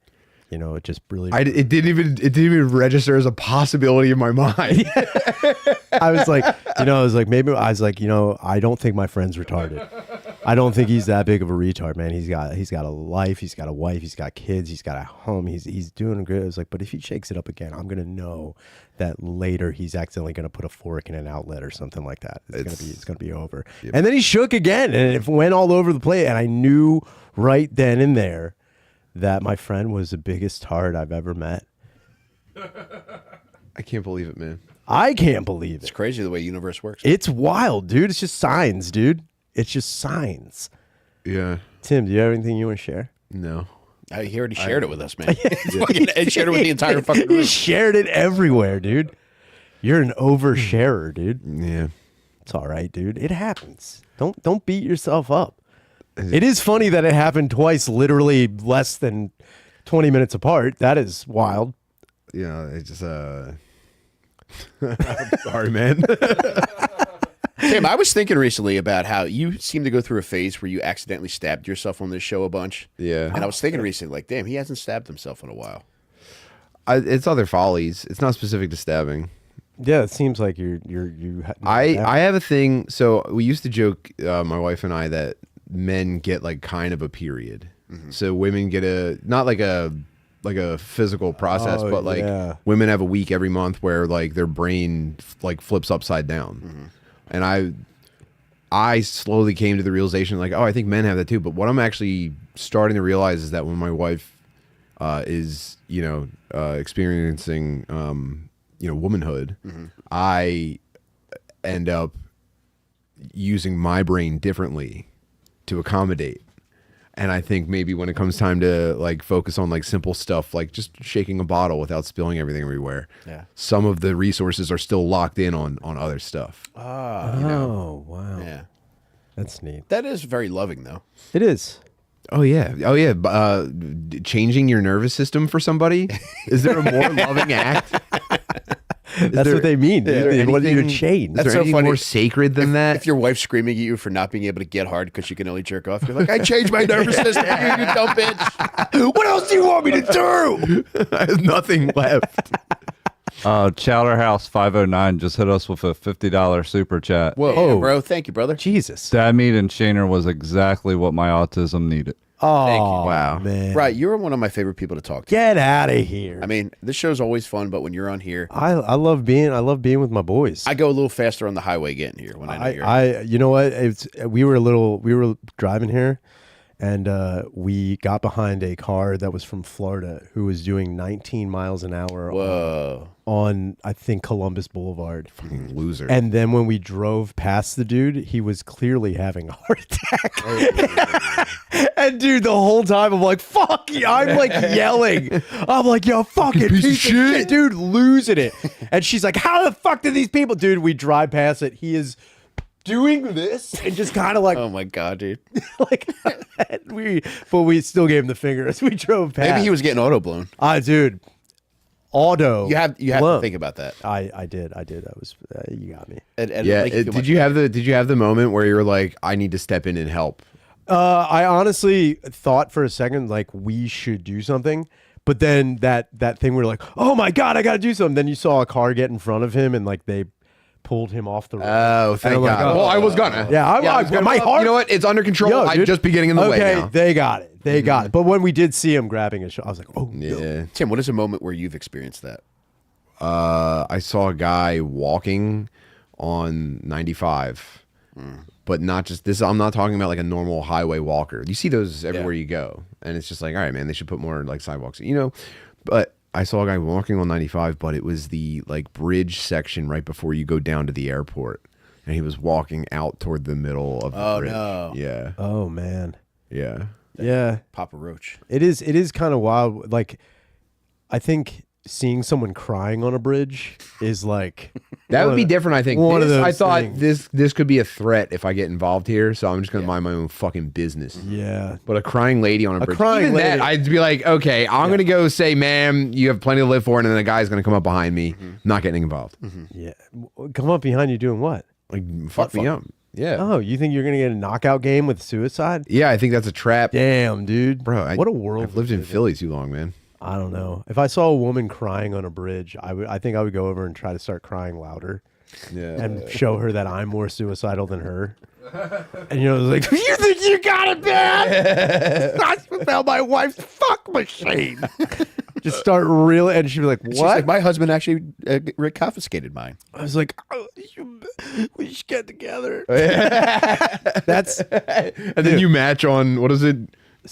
B: it just really.
C: It didn't even register as a possibility in my mind.
B: I was like, I don't think my friend's retarded. I don't think he's that big of a retard, man. He's got a life, he's got a wife, he's got kids, he's got a home, he's doing good. I was like, but if he shakes it up again, I'm gonna know that later he's accidentally gonna put a fork in an outlet or something like that. It's gonna be over. Yep. And then he shook again, and it went all over the plate. And I knew right then and there that my friend was the biggest tard I've ever met.
C: I can't believe it, man.
B: I can't believe it.
A: It's crazy the way the universe works.
B: It's wild, dude. It's just signs, dude. It's just signs.
C: Yeah.
B: Tim, do you have anything you want to share?
C: No.
A: He already shared it with us, man. He shared it with the entire fucking
B: He
A: room.
B: shared it everywhere, dude. You're an oversharer, dude.
C: Yeah.
B: It's all right, dude. It happens. Don't beat yourself up. It is funny that it happened twice, literally less than 20 minutes apart. That is wild.
C: Yeah. It's just I'm sorry, man.
A: Tim, I was thinking recently about how you seem to go through a phase where you accidentally stabbed yourself on this show a bunch.
C: Yeah.
A: And I was thinking recently, like, damn, he hasn't stabbed himself in a while.
C: It's other follies. It's not specific to stabbing.
B: Yeah, it seems like you.
C: I have a thing. So we used to joke, my wife and I, that men get like kind of a period. So women get not like a physical process, but like women have a week every month where like their brain like flips upside down. And I slowly came to the realization like, oh, I think men have that too. But what I'm actually starting to realize is that when my wife is, experiencing, womanhood, I end up using my brain differently to accommodate. And I think maybe when it comes time to like focus on like simple stuff, like just shaking a bottle without spilling everything everywhere, some of the resources are still locked in on other stuff.
B: Oh, wow.
A: Yeah.
B: That's neat.
A: That is very loving, though.
B: It is.
C: Oh yeah. Changing your nervous system for somebody, is there a more loving act?
B: That's what they mean. They want you to change.
C: Is
A: That's
C: there
A: so
C: anything
A: funny.
C: more sacred than that?
A: If your wife's screaming at you for not being able to get hard because you can only jerk off, you're like, I changed my nervous system, you dumb bitch. What else do you want me to do?
C: I have nothing left.
D: Chowderhouse 509 just hit us with a $50 super chat.
A: Whoa, bro. Thank you, brother.
B: Jesus.
D: Dad meat and Shaner was exactly what my autism needed.
B: Oh,
A: Thank you.
C: Wow.
B: man.
A: Right, you're one of my favorite people to talk to.
B: Get out of here.
A: I mean, this show's always fun, but when you're on here,
B: I love being with my boys.
A: I go a little faster on the highway getting here when I know you're.
B: You know what? We were driving here, and we got behind a car that was from Florida who was doing 19 miles an hour
A: Whoa.
B: on I think Columbus Boulevard.
C: Fucking loser.
B: And then when we drove past the dude, he was clearly having a heart attack. And dude, the whole time I'm like, fuck you. I'm like yelling. I'm like, yo, fucking piece of shit, dude, losing it. And she's like, how the fuck did these people, dude? We drive past it. He is doing this and just kind of like,
A: Oh my god, dude.
B: like but we still gave him the finger as we drove past.
A: Maybe he was getting auto blown.
B: Dude, auto.
A: You have
B: blown.
A: to think about that.
B: I did. That was you got me.
A: And
C: yeah.
A: make you feel
C: Did you have the moment where you were like, I need to step in and help?
B: I honestly thought for a second like we should do something, but then that thing where like, oh my god, I got to do something. Then you saw a car get in front of him and like they pulled him off the road.
C: Oh, thank
B: I'm like,
C: God.
B: oh.
C: Well, I was gonna.
B: Yeah, my heart.
C: You know what? It's under control.
B: Yo,
C: I'm
B: dude.
C: just be getting in the way
B: Okay,
C: now.
B: they got it. They got it. But when we did see him grabbing his, I was like, oh no.
C: Yeah.
A: Tim, what is a moment where you've experienced that?
C: I saw a guy walking on 95, but not just this. I'm not talking about like a normal highway walker. You see those everywhere you go, and it's just like, all right, man, they should put more like sidewalks, But I saw a guy walking on 95, but it was the like bridge section right before you go down to the airport, and he was walking out toward the middle of the bridge.
A: No.
C: Yeah,
B: Oh man.
C: yeah.
B: Yeah.
A: Papa Roach.
B: It is kind of wild. Like, I think seeing someone crying on a bridge is like
C: That would be different, I think.
B: one of those
C: I thought
B: things.
C: this could be a threat if I get involved here, so I'm just gonna mind my own fucking business.
B: Yeah.
C: But a crying lady on a bridge,
B: crying
C: even that,
B: lady.
C: I'd be like, okay, I'm gonna go say, ma'am, you have plenty to live for, and then the guy's gonna come up behind me, not getting involved.
B: Yeah. Come up behind you doing what?
C: Like, fuck me up. Yeah.
B: Oh, you think you're gonna get a knockout game with suicide?
C: Yeah, I think that's a trap.
B: Damn, dude.
C: Bro,
B: what a world.
C: I've lived in Philly too long, man.
B: I don't know. If I saw a woman crying on a bridge, I think I would go over and try to start crying louder
C: Yeah.
B: and show her that I'm more suicidal than her. And like, you think you got it bad? I found my wife's fuck machine. Just start really, and she'd be like, "What?"
A: She's like, my husband actually confiscated mine.
B: I was like, oh, "We should get together." That's
C: And then you match on, what is it?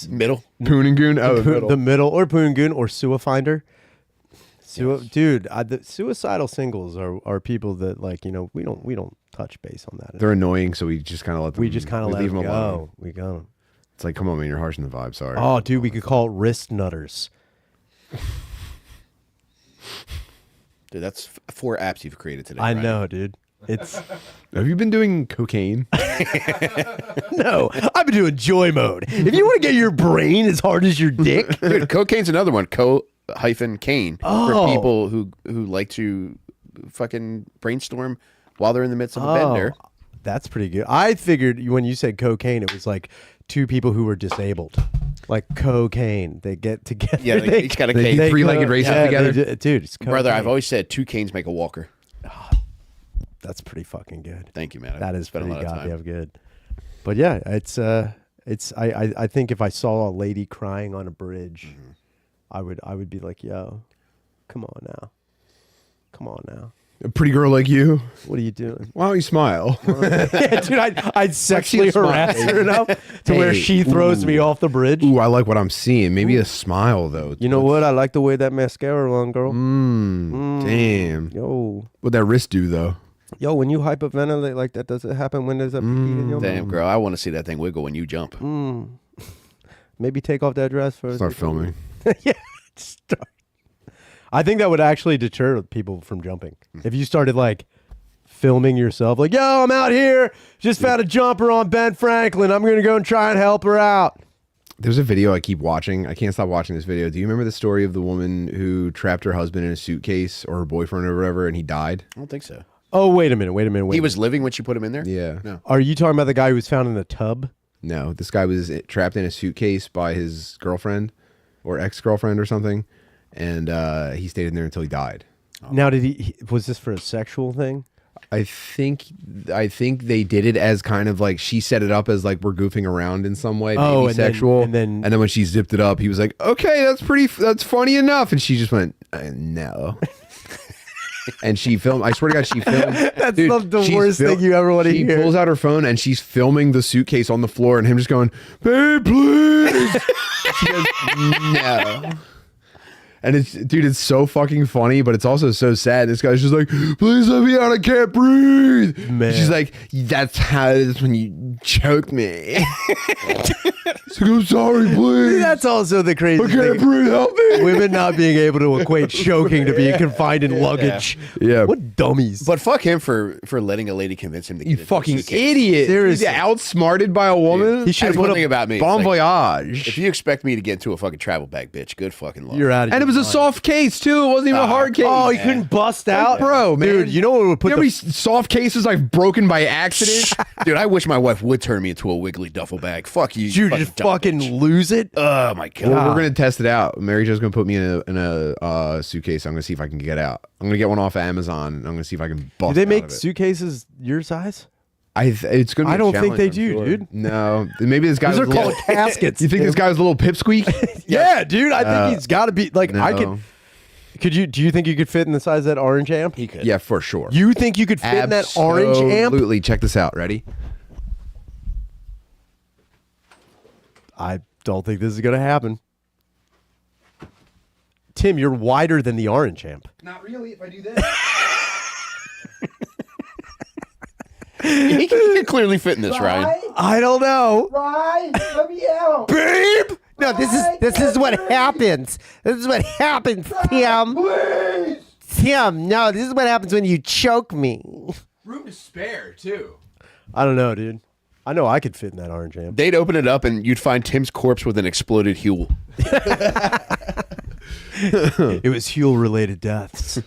A: Middle.
C: Poon and Goon? Oh,
B: the middle or Poongoon or Suifinder. Dude, the suicidal singles are people that like we don't touch base on that.
C: They're annoying, so we just kind of let them.
B: We just kind of let
C: leave
B: them
C: them alone.
B: go. We go.
C: It's like, come on, man, you're harshing the vibe. Sorry.
B: Oh, dude, we could call it wrist nutters.
A: Dude, that's 4 apps you've created today.
B: I
A: Ryan.
B: know, dude. It's
C: Have you been doing cocaine?
B: no. I've been doing joy mode. If you want to get your brain as hard as your dick,
A: Dude, cocaine's another one. Co-cane
B: Oh.
A: for people who like to fucking brainstorm while they're in the midst of a bender.
B: That's pretty good. I figured when you said cocaine, it was like two people who were disabled. Like cocaine. They get together.
A: Yeah, they each got a
C: They
A: cane.
C: do three-legged races together.
B: Dude, it's cocaine.
A: Brother, I've always said 2 canes make a walker.
B: That's pretty fucking good.
A: Thank you, man.
B: That is
A: spent a
B: pretty
A: lot of time.
B: goddamn good. But yeah, I think if I saw a lady crying on a bridge, I would be like, yo, come on now.
C: A pretty girl like you.
B: What are you doing?
C: Why don't you smile?
B: Yeah, dude, I'd sexually
C: smile.
B: harass her enough to where
C: Hey,
B: she throws me off the bridge.
C: Ooh, I like what I'm seeing. Maybe a smile though.
B: You know what? I like the way that mascara on, girl.
C: Damn.
B: Yo,
C: What'd that wrist do though?
B: when you hyperventilate like that, does it happen when there's a pee in your
A: Damn, girl, I want to see that thing wiggle when you jump.
B: Maybe take off that dress first.
C: Start filming.
B: Yeah. Start. I think that would actually deter people from jumping. If you started like filming yourself, like, yo, I'm out here, just found a jumper on Ben Franklin. I'm going to go and try and help her out.
C: There's a video I keep watching. I can't stop watching this video. Do you remember the story of the woman who trapped her husband in a suitcase or her boyfriend or whatever and he died?
A: I don't think so.
B: Oh, wait a minute.
A: He was living when she put him in there?
C: Yeah.
A: No.
B: Are you talking about the guy who was found in the tub?
C: No, this guy was trapped in a suitcase by his girlfriend or ex-girlfriend or something. And he stayed in there until he died.
B: Now, was this for a sexual thing?
C: I think they did it as kind of like she set it up as like we're goofing around in some way, maybe
B: and
C: sexual.
B: then
C: when she zipped it up, he was like, "Okay, that's funny enough," and she just went, "No." And she filmed. I swear to God, she filmed.
B: That's
C: Dude,
B: the
C: she's
B: worst thing you ever want to
C: She
B: hear.
C: pulls out her phone and she's filming the suitcase on the floor, and him just going, "Babe, please." She goes, "No." And it's so fucking funny, but it's also so sad. This guy's just like, "Please let me out, I can't breathe."
B: Man.
C: She's like, "That's how it is when you choke me." She's like, "I'm sorry, please.
B: That's also the crazy
C: I can't
B: thing.
C: breathe, help me."
B: Women not being able to equate choking to being confined in luggage.
C: Yeah.
B: What dummies.
A: But fuck him for letting a lady convince him to
C: You
A: get into a
C: fucking
A: suitcase.
C: idiot.
B: Seriously.
C: He's outsmarted by a woman.
B: He should
A: That's
B: put
A: one
B: a
A: thing about me. It's
C: Bon
A: like,
C: voyage.
A: if you expect me to get into a fucking travel bag, bitch, good fucking luck.
B: You're out of
C: And it was a soft case, too. It wasn't even a hard case.
B: Oh, you couldn't bust out?
C: Bro, man.
B: Dude, you know what would put
C: You know how many soft cases I've broken by accident?
A: Dude, I wish my wife would turn me into a wiggly duffel bag. Fuck you.
B: you just
A: dumb
B: fucking
A: bitch.
B: lose it?
A: Oh my god.
C: Well, we're gonna test it out. Mary Jo's gonna put me in a suitcase. I'm gonna see if I can get out. I'm gonna get one off of Amazon. And I'm gonna see if I can bust.
B: Do they
C: out
B: make
C: of it.
B: suitcases your size?
C: It's gonna. Be
B: I
C: a
B: don't think
C: challenge,
B: they
C: I'm
B: do,
C: sure.
B: dude.
C: No, maybe this guy.
B: Those are
C: was a
B: called
C: little-
B: caskets.
C: You think this guy was a little pipsqueak?
B: Yeah, dude. I think he's got to be like. I
C: no.
B: could. Do you think you could fit in the size of that orange amp?
A: He could.
C: Yeah, for sure.
B: You think you could fit in that orange amp?
C: Absolutely. Check this out. Ready?
B: I don't think this is gonna happen. Tim, you're wider than the orange amp.
C: Not really. If I do this.
A: He can clearly fit in this, Ryan.
B: I don't know.
E: Ryan, let me out.
B: Babe! No, this is what happens. This is what happens, Tim.
E: Please.
B: Tim, no, this is what happens when you choke me.
C: Room to spare too.
B: I don't know, dude. I know I could fit in that orange amp.
A: They'd open it up and you'd find Tim's corpse with an exploded Huel.
B: It was Huel-related deaths.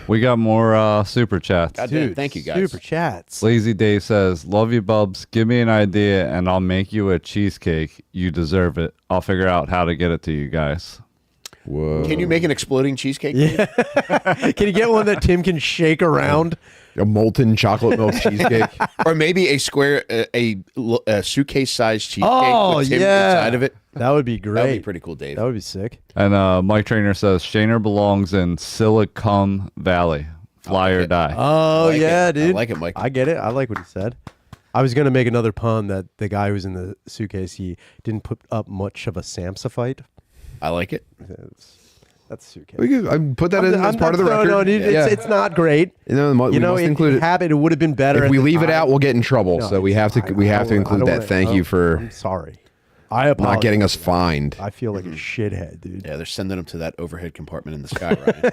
D: We got more super chats.
A: God damn, thank you guys.
B: Super chats.
D: Lazy Dave says, "Love you, Bubs. Give me an idea, and I'll make you a cheesecake. You deserve it. I'll figure out how to get it to you guys."
C: Whoa.
A: Can you make an exploding cheesecake?
B: Yeah. Can you get one that Tim can shake around?
C: A molten chocolate milk cheesecake?
A: Or maybe a square, a suitcase-sized cheesecake
B: Oh,
A: with Tim
B: yeah.
A: inside of it.
B: That would be great.
A: That would be pretty cool, Dave.
B: That would be sick.
D: And Mike Trainer says, "Shaner belongs in Silicon Valley. Fly or die."
B: Oh,
A: like
B: yeah,
A: it. I
B: dude.
A: like it, Mike.
B: I get it. I like what he said. I was going to make another pun that the guy who's in the suitcase, he didn't put up much of a Samsafite.
A: I like it.
B: That's suitcase.
C: We could I put that in as part of the
B: no,
C: record.
B: No, dude,
C: Yeah.
B: it's not great.
C: We must include it.
B: It would have been better.
C: If
B: at
C: we
B: the
C: leave it
B: time.
C: out, we'll get in trouble.
B: No,
C: So we have to
B: I
C: include
B: don't
C: that.
B: wanna-
C: Thank you for
B: I'm sorry. I apologize.
C: not getting us fined.
B: I feel like a shithead, dude.
A: Yeah, they're sending them to that overhead compartment in the sky, Ryan.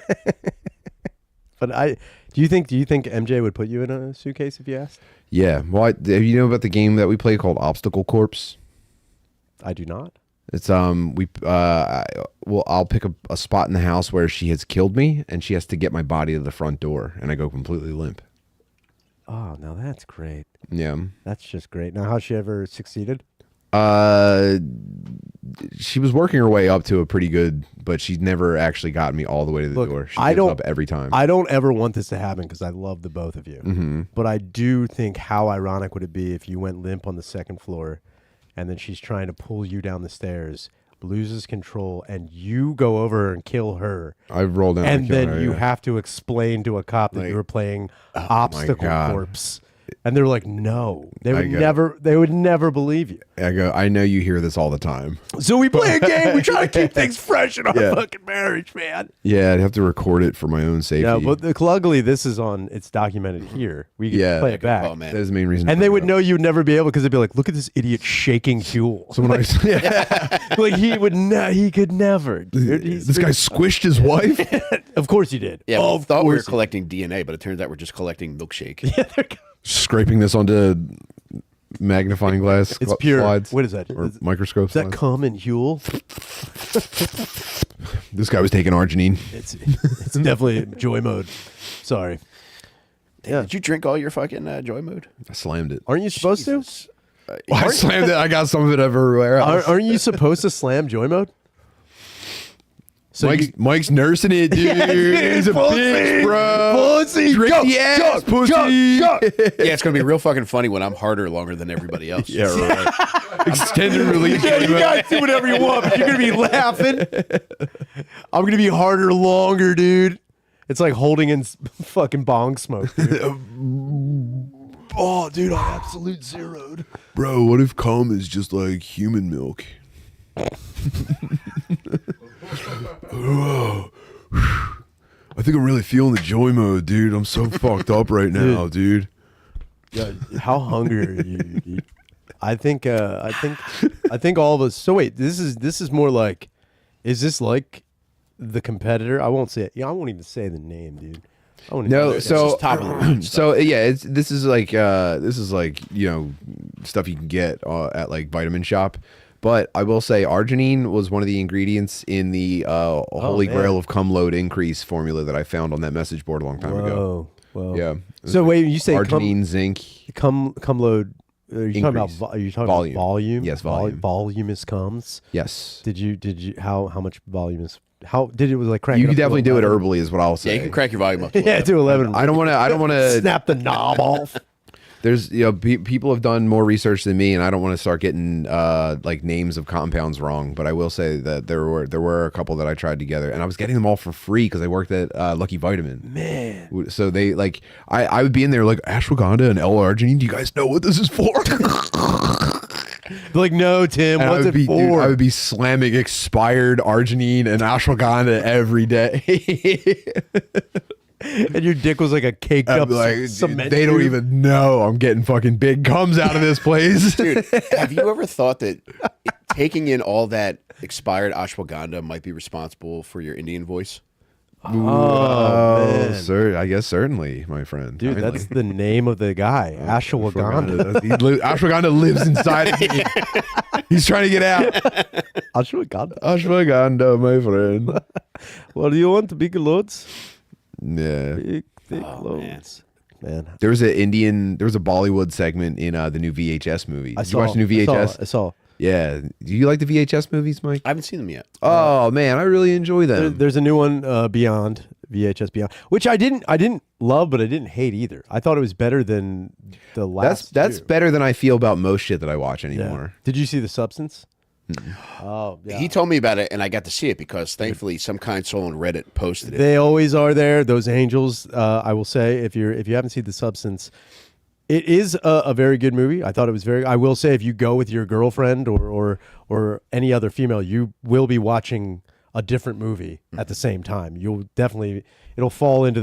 B: But do you think MJ would put you in a suitcase if you asked?
C: Yeah. Well, you know about the game that we play called Obstacle Corpse?
B: I do not.
C: It's I'll pick a spot in the house where she has killed me, and she has to get my body to the front door, and I go completely limp.
B: Oh, now that's great.
C: Yeah.
B: That's just great. Now, has she ever succeeded?
C: She was working her way up to a pretty good, but she never actually got me all the way to the
B: Look,
C: door. She
B: I
C: gives
B: don't-
C: up every time.
B: I don't ever want this to happen because I love the both of you. But I do think how ironic would it be if you went limp on the second floor and then she's trying to pull you down the stairs, loses control, and you go over and kill her.
C: I've rolled down,
B: And
C: to kill
B: then
C: her,
B: you
C: yeah.
B: have to explain to a cop that
C: Like,
B: you were playing
C: my
B: obstacle
C: God.
B: corpse. And they're like, no. They would
C: go-
B: never believe you.
C: I go, I know you hear this all the time.
B: So we play a game. We try to keep things fresh in our
C: Yeah.
B: fucking marriage, man.
C: Yeah, I'd have to record it for my own safety.
B: Yeah, but luckily this is on. It's documented here. We can
C: Yeah.
B: play it back,
A: Oh, man.
C: that is the main reason.
B: and they would know you'd never be able because they'd be like, "Look at this idiot shaking Huel."
C: Someone always, yeah,
B: Like he would, he could never. Dude.
C: this guy squished his wife.
B: Of course he did.
A: Yeah,
B: oh,
A: we thought we were collecting DNA, but it turns out we're just collecting milkshake.
C: Scraping this onto magnifying glass.
B: It's pure.
C: Slides,
B: What is that?
C: or
B: Is
C: microscope.
B: that
C: slides.
B: cum in Huel?
C: This guy was taking arginine.
B: It's definitely joy mode. Sorry. Yeah.
A: Did you drink all your fucking joy mode?
C: I slammed it.
B: Aren't you supposed to?
C: I slammed it. I got some of it everywhere else.
B: Aren't you supposed to slam joy mode? So
C: Mike's nursing it, dude. He's a
B: pussy,
C: bitch, bro.
B: pussy,
C: Drink
B: go,
C: the ass,
B: go,
C: pussy.
B: go, go.
A: Yeah, it's gonna be real fucking funny when I'm harder longer than everybody else.
C: Yeah, right. Extended release.
B: Yeah, you guys do whatever you want, but you're gonna be laughing. I'm gonna be harder longer, dude. It's like holding in fucking bong smoke, dude. Oh, dude, I absolute zeroed.
C: Bro, what if cum is just like human milk? Oh, I think I'm really feeling the joy mode, dude. I'm so fucked up right now, dude.
B: Yeah, how hungry are you? I think all of us. So wait, this is more like, is this like the competitor? I won't say it. Yeah, I won't even say the name, dude. I won't even
C: No,
B: say it.
C: so
A: just top of the line
C: so yeah, this is like you know, stuff you can get at like Vitamin Shop. But I will say arginine was one of the ingredients in the holy
B: man.
C: grail of cum load increase formula that I found on that message board a long time ago.
B: Whoa.
C: Yeah.
B: So wait, you say
C: Arginine, zinc.
B: cum load? Are you talking about?
C: Increase.
B: Are you talking
C: Volume.
B: about volume?
C: Yes, volume.
B: Voluminous comes.
C: Yes.
B: Did you? How much volume is? How did it was like crank?
C: You
B: it
C: can
B: up to
C: definitely do it
B: 11?
C: herbally is what I'll
A: Yeah,
C: say.
A: you can crack your volume up. To
B: Yeah, to 11.
C: I don't want to
B: snap the knob off.
C: There's people have done more research than me, and I don't want to start getting like names of compounds wrong. But I will say that there were a couple that I tried together, and I was getting them all for free because I worked at Lucky Vitamin.
B: Man,
C: So they like I would be in there like ashwagandha and L-arginine. Do you guys know what this is for?
B: like no, Tim.
C: And
B: What's it
C: dude,
B: for?
C: I would be slamming expired arginine and ashwagandha every day.
B: And your dick was like a caked
C: I'd
B: up
C: be like,
B: cement.
C: they don't
B: tube.
C: even know I'm getting fucking big gums out of this place.
A: Dude, have you ever thought that taking in all that expired ashwagandha might be responsible for your Indian voice?
B: Oh, man.
C: sir, I guess certainly, my friend.
B: Dude,
C: I mean,
B: that's the name of the guy, ashwagandha.
C: Ashwagandha lives inside of me. He's trying to get out.
B: Ashwagandha.
C: Ashwagandha, my friend.
B: What do you want? Big loads?
C: Yeah.
B: Big, thick
A: Oh,
B: loads. Man.
C: There was a Bollywood segment in the new VHS movie. Did you watch the new VHS?
B: I saw.
C: Yeah. Do you like the VHS movies, Mike?
A: I haven't seen them yet.
C: Oh man, I really enjoy them.
B: There's a new one, Beyond, VHS Beyond, which I didn't love, but I didn't hate either. I thought it was better than the last.
C: That's
B: two.
C: better than I feel about most shit that I watch
B: Yeah.
C: anymore.
B: Did you see The Substance? Oh, yeah.
A: He told me about it, and I got to see it because thankfully some kind soul on Reddit posted it.
B: They always are there. Those angels. I will say, if you haven't seen The Substance, it is a very good movie. I thought it was very. I will say, if you go with your girlfriend or any other female, you will be watching a different movie at the same time. You'll definitely. It falls into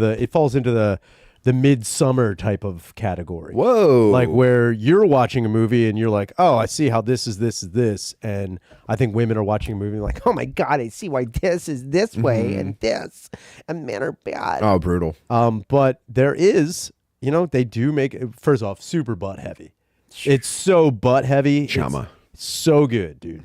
B: the midsummer type of category.
C: Whoa.
B: Like where you're watching a movie and you're like, oh, I see how this is this. And I think women are watching a movie like, oh my God, I see why this is this way and this. And men are bad.
C: Oh, brutal.
B: But there is, they do make it, first off, super butt heavy. It's so butt heavy.
C: Chama.
B: It's so good, dude.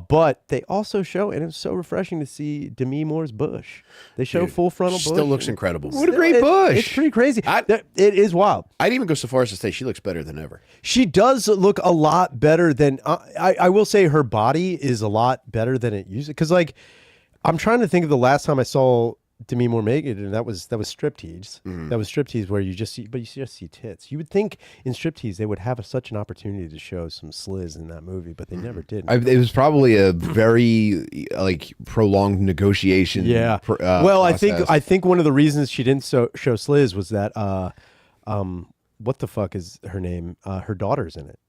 B: But they also show, and it's so refreshing to see Demi Moore's bush. They show full frontal bush.
A: Still looks incredible.
C: What a great bush.
B: It's pretty crazy. It is wild.
A: I'd even go so far as to say she looks better than ever.
B: She does look a lot better than I will say her body is a lot better than it used to. Because like I'm trying to think of the last time I saw Demi Moore make it, and that was striptease. That was striptease where you just see tits. You would think in striptease they would have such an opportunity to show some sliz in that movie, but they never did.
C: It was probably a very like prolonged negotiation.
B: Yeah. Well, I think one of the reasons she didn't show sliz was that what the fuck is her name? Her daughter's in it.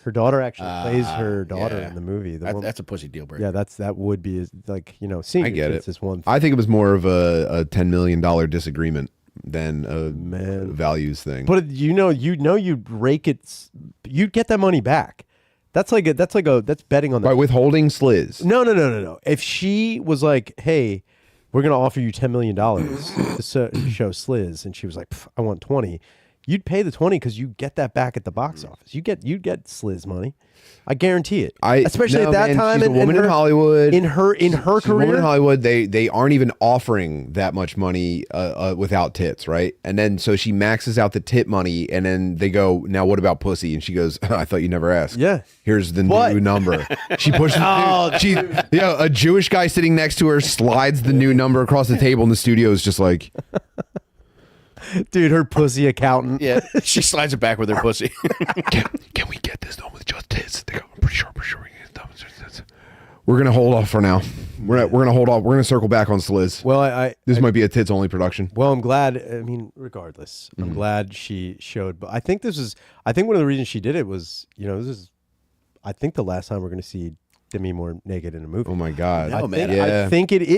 B: Her daughter actually plays her daughter in the movie.
A: That's a pussy deal breaker.
B: Yeah, that would be like, seeing
C: I get
B: it. Is one thing.
C: I think it was more of a $10 million disagreement than a values thing.
B: But you'd rake it, you'd get that money back. That's betting on that.
C: By withholding sliz.
B: No. If she was like, hey, we're gonna offer you $10 million to show sliz, and she was like, I want 20. You'd pay the 20 because you get that back at the box office. You'd get sliz money. I guarantee it. Especially at that time.
C: She's a woman in Hollywood.
B: In her
C: She's
B: career.
C: A woman in Hollywood. They aren't even offering that much money without tits, right? And then so she maxes out the tit money, and then they go, now what about pussy? And she goes, I thought you never asked.
B: Yeah.
C: Here's the new number. She pushes. A Jewish guy sitting next to her slides the new number across the table, and the studio is just like.
B: Dude, her pussy accountant.
A: Yeah, she slides it back with her pussy.
C: Can we get this done with just tits? They go, I'm pretty sure we can get it done with just tits. We're gonna hold off for now. We're gonna hold off. We're gonna circle back on sliz.
B: Well,
C: this might be a tits only production.
B: Well, I'm glad. I mean, regardless, I'm glad she showed. But I think one of the reasons she did it was, I think the last time we're gonna see Demi Moore naked in a movie.
C: Oh my God!
A: No, man.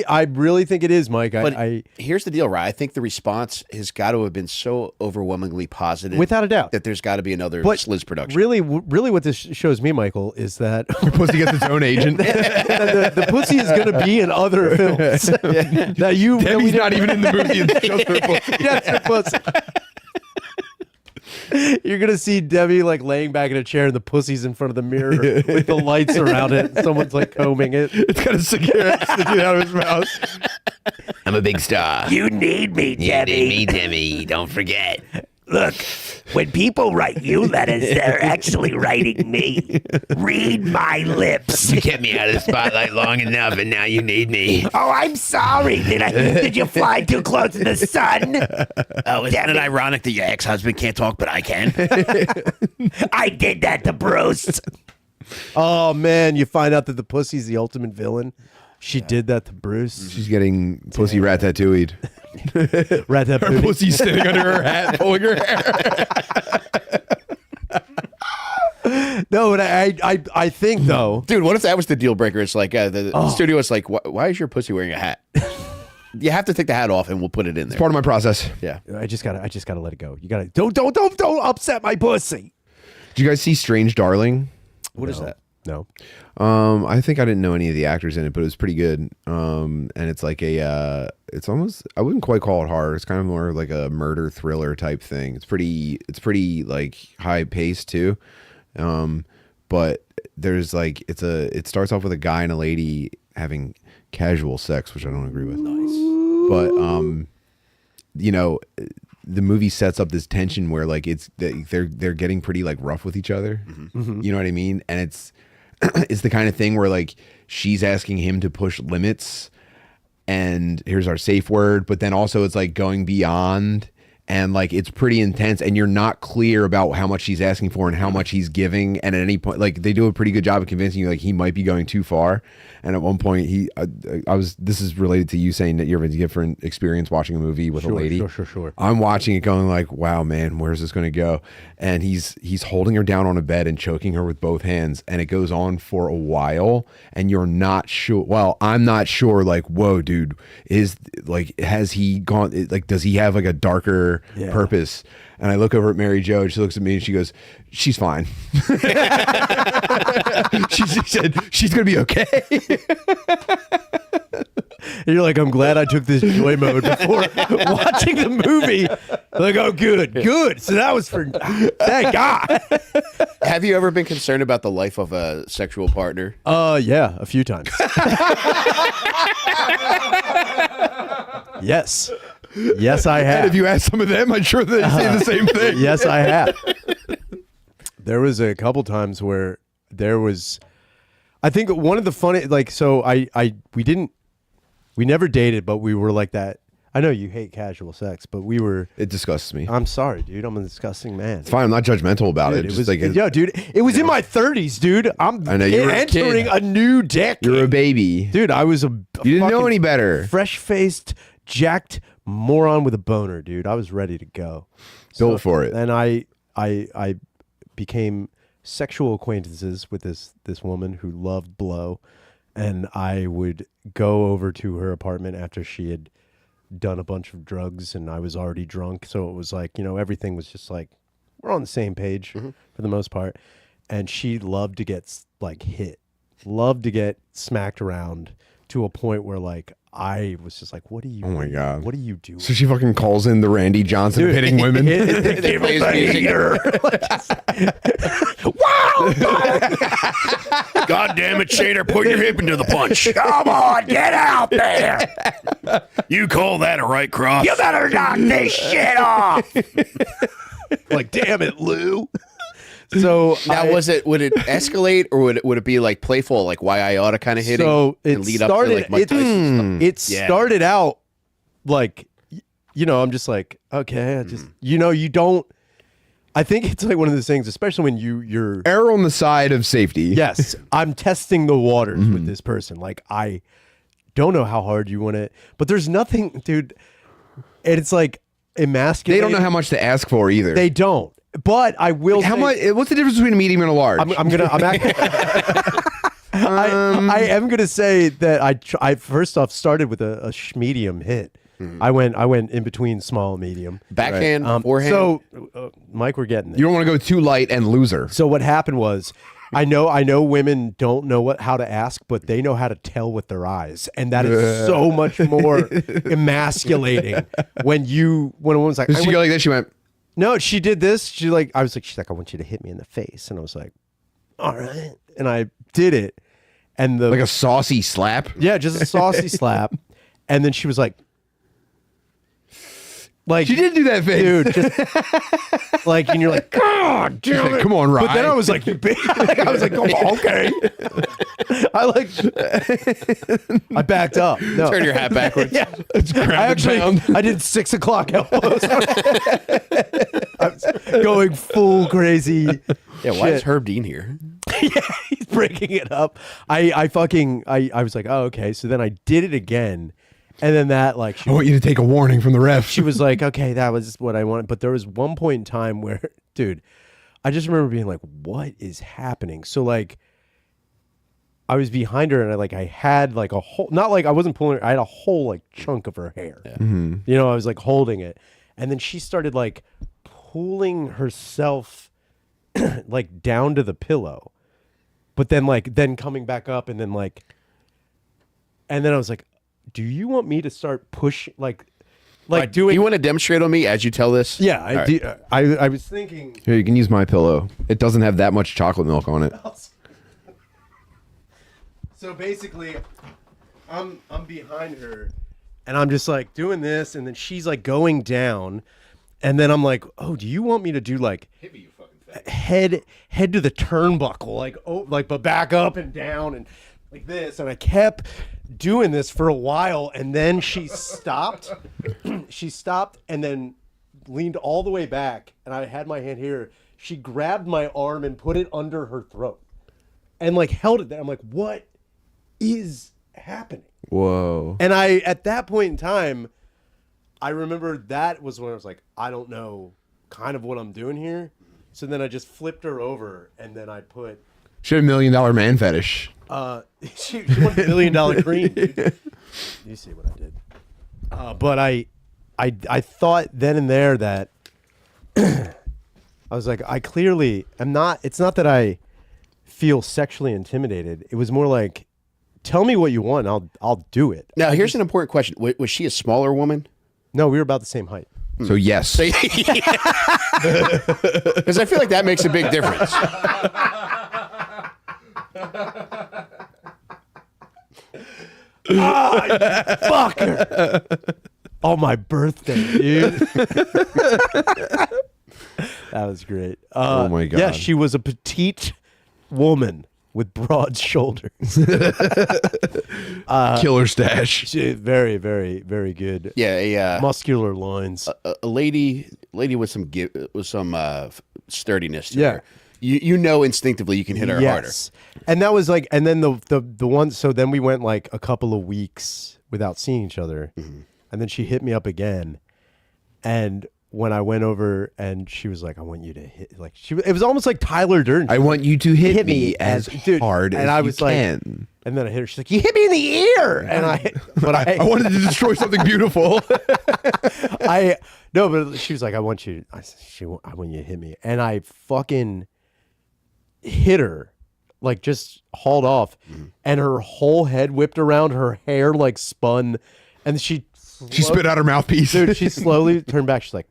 B: I really think it is, Mike.
A: But here's the deal, right? I think the response has got to have been so overwhelmingly positive,
B: without a doubt,
A: that there's got to be another sliz production.
B: Really, what this shows me, Michael, is that
C: your pussy gets its own agent.
B: the pussy is going to be in other films.
C: Debbie's not even in the movie. It's just her pussy.
B: That's her pussy. You're gonna see Debbie like laying back in a chair and the pussy's in front of the mirror with the lights around it. And someone's like combing it.
C: It's got a cigarette sticking out of his mouth.
F: I'm a big star.
G: You need me, Debbie.
F: You need me, Demi. Don't forget.
G: Look, when people write you letters, they're actually writing me. Read my lips.
F: You kept me out of the spotlight long enough, and now you need me.
G: Oh, I'm sorry. Did you fly too close to the sun?
F: Oh, isn't it ironic that your ex-husband can't talk, but I can?
G: I did that to Bruce.
B: Oh man, you find out that the pussy's the ultimate villain. She did that to Bruce.
C: She's getting pussy rat-tattooed.
B: Her
C: pussy's sitting under her hat, pulling her hair.
B: No, but I think though,
A: dude, what if that was the deal breaker? It's like the studio is like, why is your pussy wearing a hat? You have to take the hat off, and we'll put it in there.
C: It's part of my process.
A: Yeah,
B: I just gotta let it go. You gotta don't upset my pussy.
C: Did you guys see Strange Darling?
A: What is that?
B: No.
C: I think I didn't know any of the actors in it, but it was pretty good. And it's like it's almost, I wouldn't quite call it horror. It's kind of more like a murder thriller type thing. It's pretty like high paced too. But there's like, it starts off with a guy and a lady having casual sex, which I don't agree with. Nice. But, the movie sets up this tension where like they're getting pretty like rough with each other. Mm-hmm. You know what I mean? And it's the kind of thing where like she's asking him to push limits, and here's our safe word, but then also it's like going beyond, and like it's pretty intense, and you're not clear about how much she's asking for and how much he's giving, and at any point like they do a pretty good job of convincing you like he might be going too far. And at one point this is related to you saying that you have a different experience watching a movie with a lady.
B: Sure.
C: I'm watching it going like, wow, man, where's this going to go? And he's holding her down on a bed and choking her with both hands, and it goes on for a while, and you're not sure. Well, I'm not sure. Like, whoa, dude, has he gone? Like, does he have like a darker purpose? And I look over at Mary Jo, and she looks at me and she goes, she's fine. she said, she's going to be okay.
B: you're like, I'm glad I took this joy mode before watching the movie. Like, oh, good. So that was for, thank God.
A: Have you ever been concerned about the life of a sexual partner?
B: Yeah, a few times. Yes. Yes, I have.
C: And if you ask some of them, I'm sure they say the same thing.
B: Yes, I have. There was a couple times where there was, I think one of the funny, like, so we never dated, but we were like that. I know you hate casual sex, but we were.
C: It disgusts me.
B: I'm sorry, dude. I'm a disgusting man.
C: It's fine. I'm not judgmental about
B: Dude,
C: it.
B: it
C: Just
B: was,
C: like
B: yo, dude, it was in my 30s, dude.
C: I know, you were a
B: entering
C: kid.
B: a new decade.
C: you're a baby.
B: Dude, I was a
C: You didn't know
B: fucking
C: any better.
B: fresh-faced, jacked moron with a boner, dude. I was ready to go.
C: Built for it.
B: And I became sexual acquaintances with this woman who loved blow, and I would go over to her apartment after she had done a bunch of drugs, and I was already drunk, so it was like, everything was just like we're on the same page for the most part. And she loved to get like hit, loved to get smacked around to a point where like I was just like, what are you?
C: Oh my God.
B: What are you doing?
C: So she fucking calls in the Randy Johnson of hitting women.
A: They play his music.
F: God damn it, Shader, put your hip into the punch. Come on, get out there. You call that a right cross?
G: You better knock this shit off.
B: Like, damn it, Lou. So
A: Now, would it escalate, or would it be like playful, like why I oughta kind of hitting?
B: So it
A: and lead
B: started.
A: up to like Mike Tyson stuff?
B: It
A: Yeah.
B: started out like, I'm just like, okay, I just, you don't. I think it's like one of those things, especially when you're.
C: Err on the side of safety.
B: Yes, I'm testing the waters with this person. Like, I don't know how hard you want it, but there's nothing, dude. And it's like emasculating.
C: They don't know how much to ask for either.
B: They don't. But I will.
C: How
B: say-
C: much? What's the difference between a medium and a large?
B: I'm I am gonna say that I first off started with a medium hit. I went in between small and medium.
A: Backhand, forehand.
B: So Mike, we're getting there.
C: You don't want to go too light and loser.
B: So what happened was, I know women don't know how to ask, but they know how to tell with their eyes, and that is so much more emasculating when a woman's like,
C: Did she go like this? She went.
B: no, she did this. She's like, I want you to hit me in the face, and I was like, all right, and I did it, and
C: Like a saucy slap?
B: yeah, just a saucy slap, and then she was like,
C: She did do that face.
B: dude, just like, and you're like, God
C: She's
B: damn
C: like,
B: it.
C: come on, Ryan.
B: But then I was like, you bitch. I was like, oh, okay. I backed up. No.
A: turn your hat backwards.
B: Yeah. I did 6 o'clock elbows. I was going full crazy.
A: Yeah, why is
B: shit.
A: Herb Dean here?
B: Yeah, he's breaking it up. I was like, oh, okay. So then I did it again. And then that, like,
C: I want you to take a warning from the ref.
B: she was like, okay, that was what I wanted. But there was one point in time where, dude, I just remember being like, what is happening? So, like, I was behind her, and I had like a whole, not like I wasn't pulling her, I had a whole like chunk of her hair. Yeah. I was like holding it. And then she started like pulling herself like down to the pillow. But then coming back up, and then I was like, do you want me to start pushing
A: Do
B: doing?
A: you want to demonstrate on me as you tell this?
B: Yeah,
A: All right.
B: I was thinking.
C: Here, you can use my pillow. It doesn't have that much chocolate milk on it.
B: So basically, I'm behind her, and I'm just like doing this, and then she's like going down, and then I'm like, oh, do you want me to do like head to the turnbuckle, but back up and down and like this, and I kept doing this for a while, and then she stopped. She stopped and then leaned all the way back, and I had my hand here. She grabbed my arm and put it under her throat and like held it there. I'm like, what is happening?
C: Whoa.
B: And at that point in time, I remember that was when I was like, I don't know kind of what I'm doing here. So then I just flipped her over, and then I put
C: She had $1 million man fetish.
B: she wanted $1 million cream. Dude. You see what I did. But I thought then and there that I was like, I clearly am not. It's not that I feel sexually intimidated. It was more like tell me what you want. I'll do it.
A: Now, here's an important question: was she a smaller woman?
B: No, we were about the same height.
C: So yes.
A: Because I feel like that makes a big difference.
B: Fucker. On my birthday, dude. That was great.
C: Oh my God.
B: Yeah, she was a petite woman with broad shoulders.
C: Killer stash.
B: She, very, very, very good.
A: Yeah,
B: Muscular lines.
A: a lady with some sturdiness to
B: Yeah.
A: her. You know instinctively you can hit her harder.
B: And that was like, and then the one. So then we went like a couple of weeks without seeing each other, and then she hit me up again, and when I went over and she was like, I want you to hit, like it was almost like Tyler Durden.
C: I want you to hit me as
B: dude,
C: hard as
B: and I
C: you
B: was like,
C: can.
B: and then I hit her. She's like, you hit me in the ear, and
C: I wanted to destroy something beautiful.
B: No, but she was like, I want you to hit me, and I fucking hit her, like just hauled off, and her whole head whipped around, her hair like spun, and she
C: spit out her mouthpiece.
B: Dude, she slowly turned back. She's like,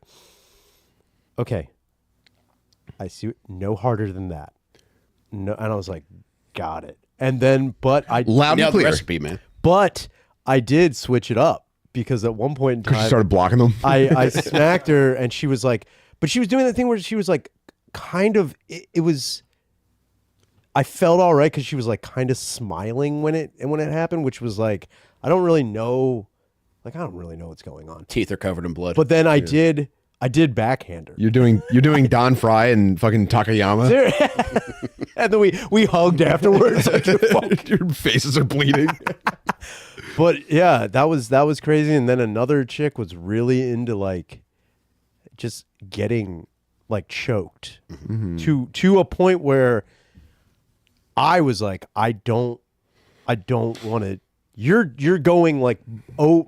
B: okay, I see. No harder than that. No, and I was like, got it. And then, but I
C: Loud and
A: The
C: clear.
A: recipe, man.
B: but I did switch it up because at one point in
C: Because
B: time,
C: she started blocking them.
B: I smacked her, and she was like, but she was doing that thing where she was like, kind of, it was. I felt all right because she was like kind of smiling when it happened, which was like, I don't really know what's going on.
A: Teeth are covered in blood.
B: But then I did backhand her.
C: You're doing Don Fry and fucking Takayama.
B: And then we hugged afterwards. Like,
C: Your faces are bleeding.
B: but yeah, that was crazy. And then another chick was really into like just getting like choked to a point where I was like, I don't want to. You're going like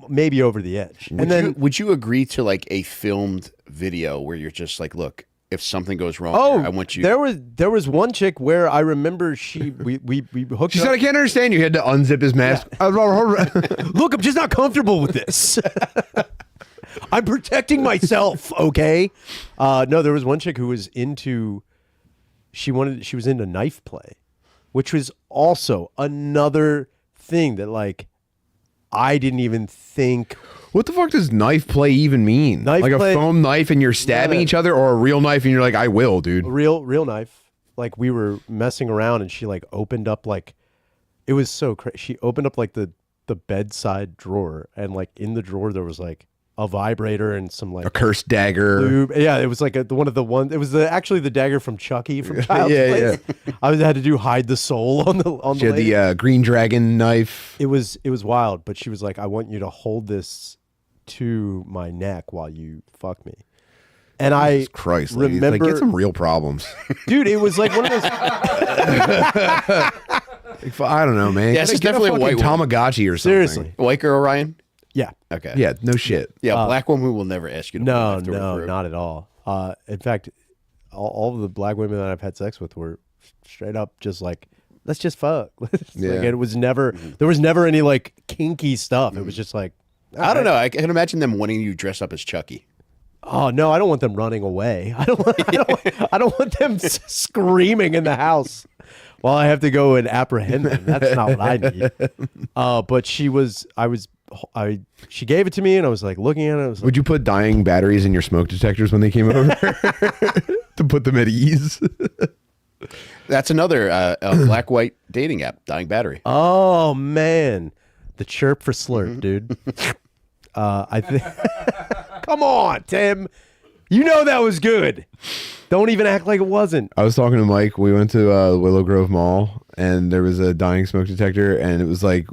B: maybe over the edge. And then
A: would you agree to like a filmed video where you're just like, look, if something goes wrong, here, I want you.
B: There was one chick where I remember we hooked.
C: She said, I can't understand. You had to unzip his mask.
B: Look, I'm just not comfortable with this. I'm protecting myself, okay? No, there was one chick who was into. She was into knife play, which was also another thing that like I didn't even think.
C: What the fuck does knife play even mean?
B: Knife
C: like
B: play-
C: a foam knife and you're stabbing
B: Yeah.
C: each other, or a real knife and you're like, I will, dude.
B: Real knife. Like we were messing around and she like opened up like it was so crazy. She opened up like the bedside drawer and like in the drawer there was like a vibrator and some like
C: A cursed dagger.
B: lube. Yeah, it was like it was actually the dagger from Chucky from Child's
C: Yeah,
B: Play. I had to do hide the soul on the
C: She had
B: lady.
C: the green dragon knife.
B: It was wild, but she was like, I want you to hold this to my neck while you fuck me. And
C: Jesus Christ, ladies.
B: remember,
C: Like, get some real problems.
B: dude, it was like one of those.
C: I don't know, man.
A: Yeah, this is
C: Get
A: definitely a
C: fucking
A: white woman.
C: Tamagotchi or something.
B: Seriously.
A: White girl, Ryan?
B: Yeah.
A: Okay.
C: Yeah, no shit.
A: Yeah, black woman will never ask you to
B: No,
A: after a group.
B: not at all. In fact, all of the black women that I've had sex with were straight up just like, let's just fuck.
C: Yeah.
B: Like, it was never, there was never any like kinky stuff. It was just like,
A: I don't know. I can imagine them wanting you to dress up as Chucky.
B: oh no, I don't want them running away. I don't want them screaming in the house while I have to go and apprehend them. That's not what I need. But she gave it to me and I was like looking at it. I was like,
C: Would you put dying batteries in your smoke detectors when they came over to put them at ease?
A: That's another black-white dating app, Dying Battery.
B: oh man, the chirp for slurp, dude. I think. Come on, Tim. You know that was good. Don't even act like it wasn't.
C: I was talking to Mike. We went to Willow Grove Mall, and there was a dying smoke detector, and it was like,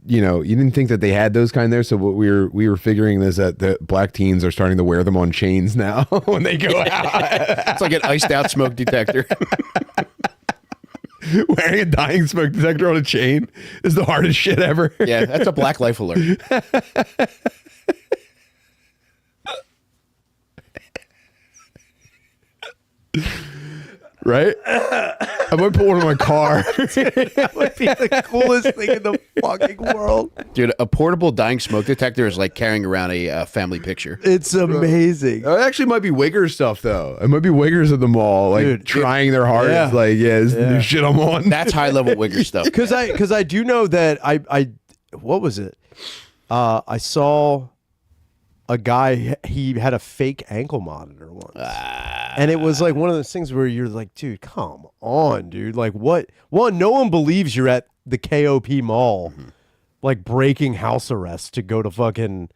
C: you know, you didn't think that they had those kind there. So what we were figuring is that the black teens are starting to wear them on chains now when they go out.
A: It's like an iced-out smoke detector.
C: Wearing a dying smoke detector on a chain is the hardest shit ever.
A: Yeah, that's a Black Life Alert.
C: Right? I might put one in my car.
B: That would be the coolest thing in the fucking world.
A: Dude, a portable dying smoke detector is like carrying around a family picture.
B: It's amazing.
C: It actually might be wigger stuff though. It might be wiggers at the mall, like
B: Dude,
C: trying their hardest.
B: yeah.
C: Like, this is the new shit I'm on.
A: That's high level wigger stuff.
B: Because I do know that I what was it? I saw a guy, he had a fake ankle monitor once. And it was like one of those things where you're like, dude, come on, dude. Like what? One, no one believes you're at the KOP mall, like breaking house arrest to go to fucking,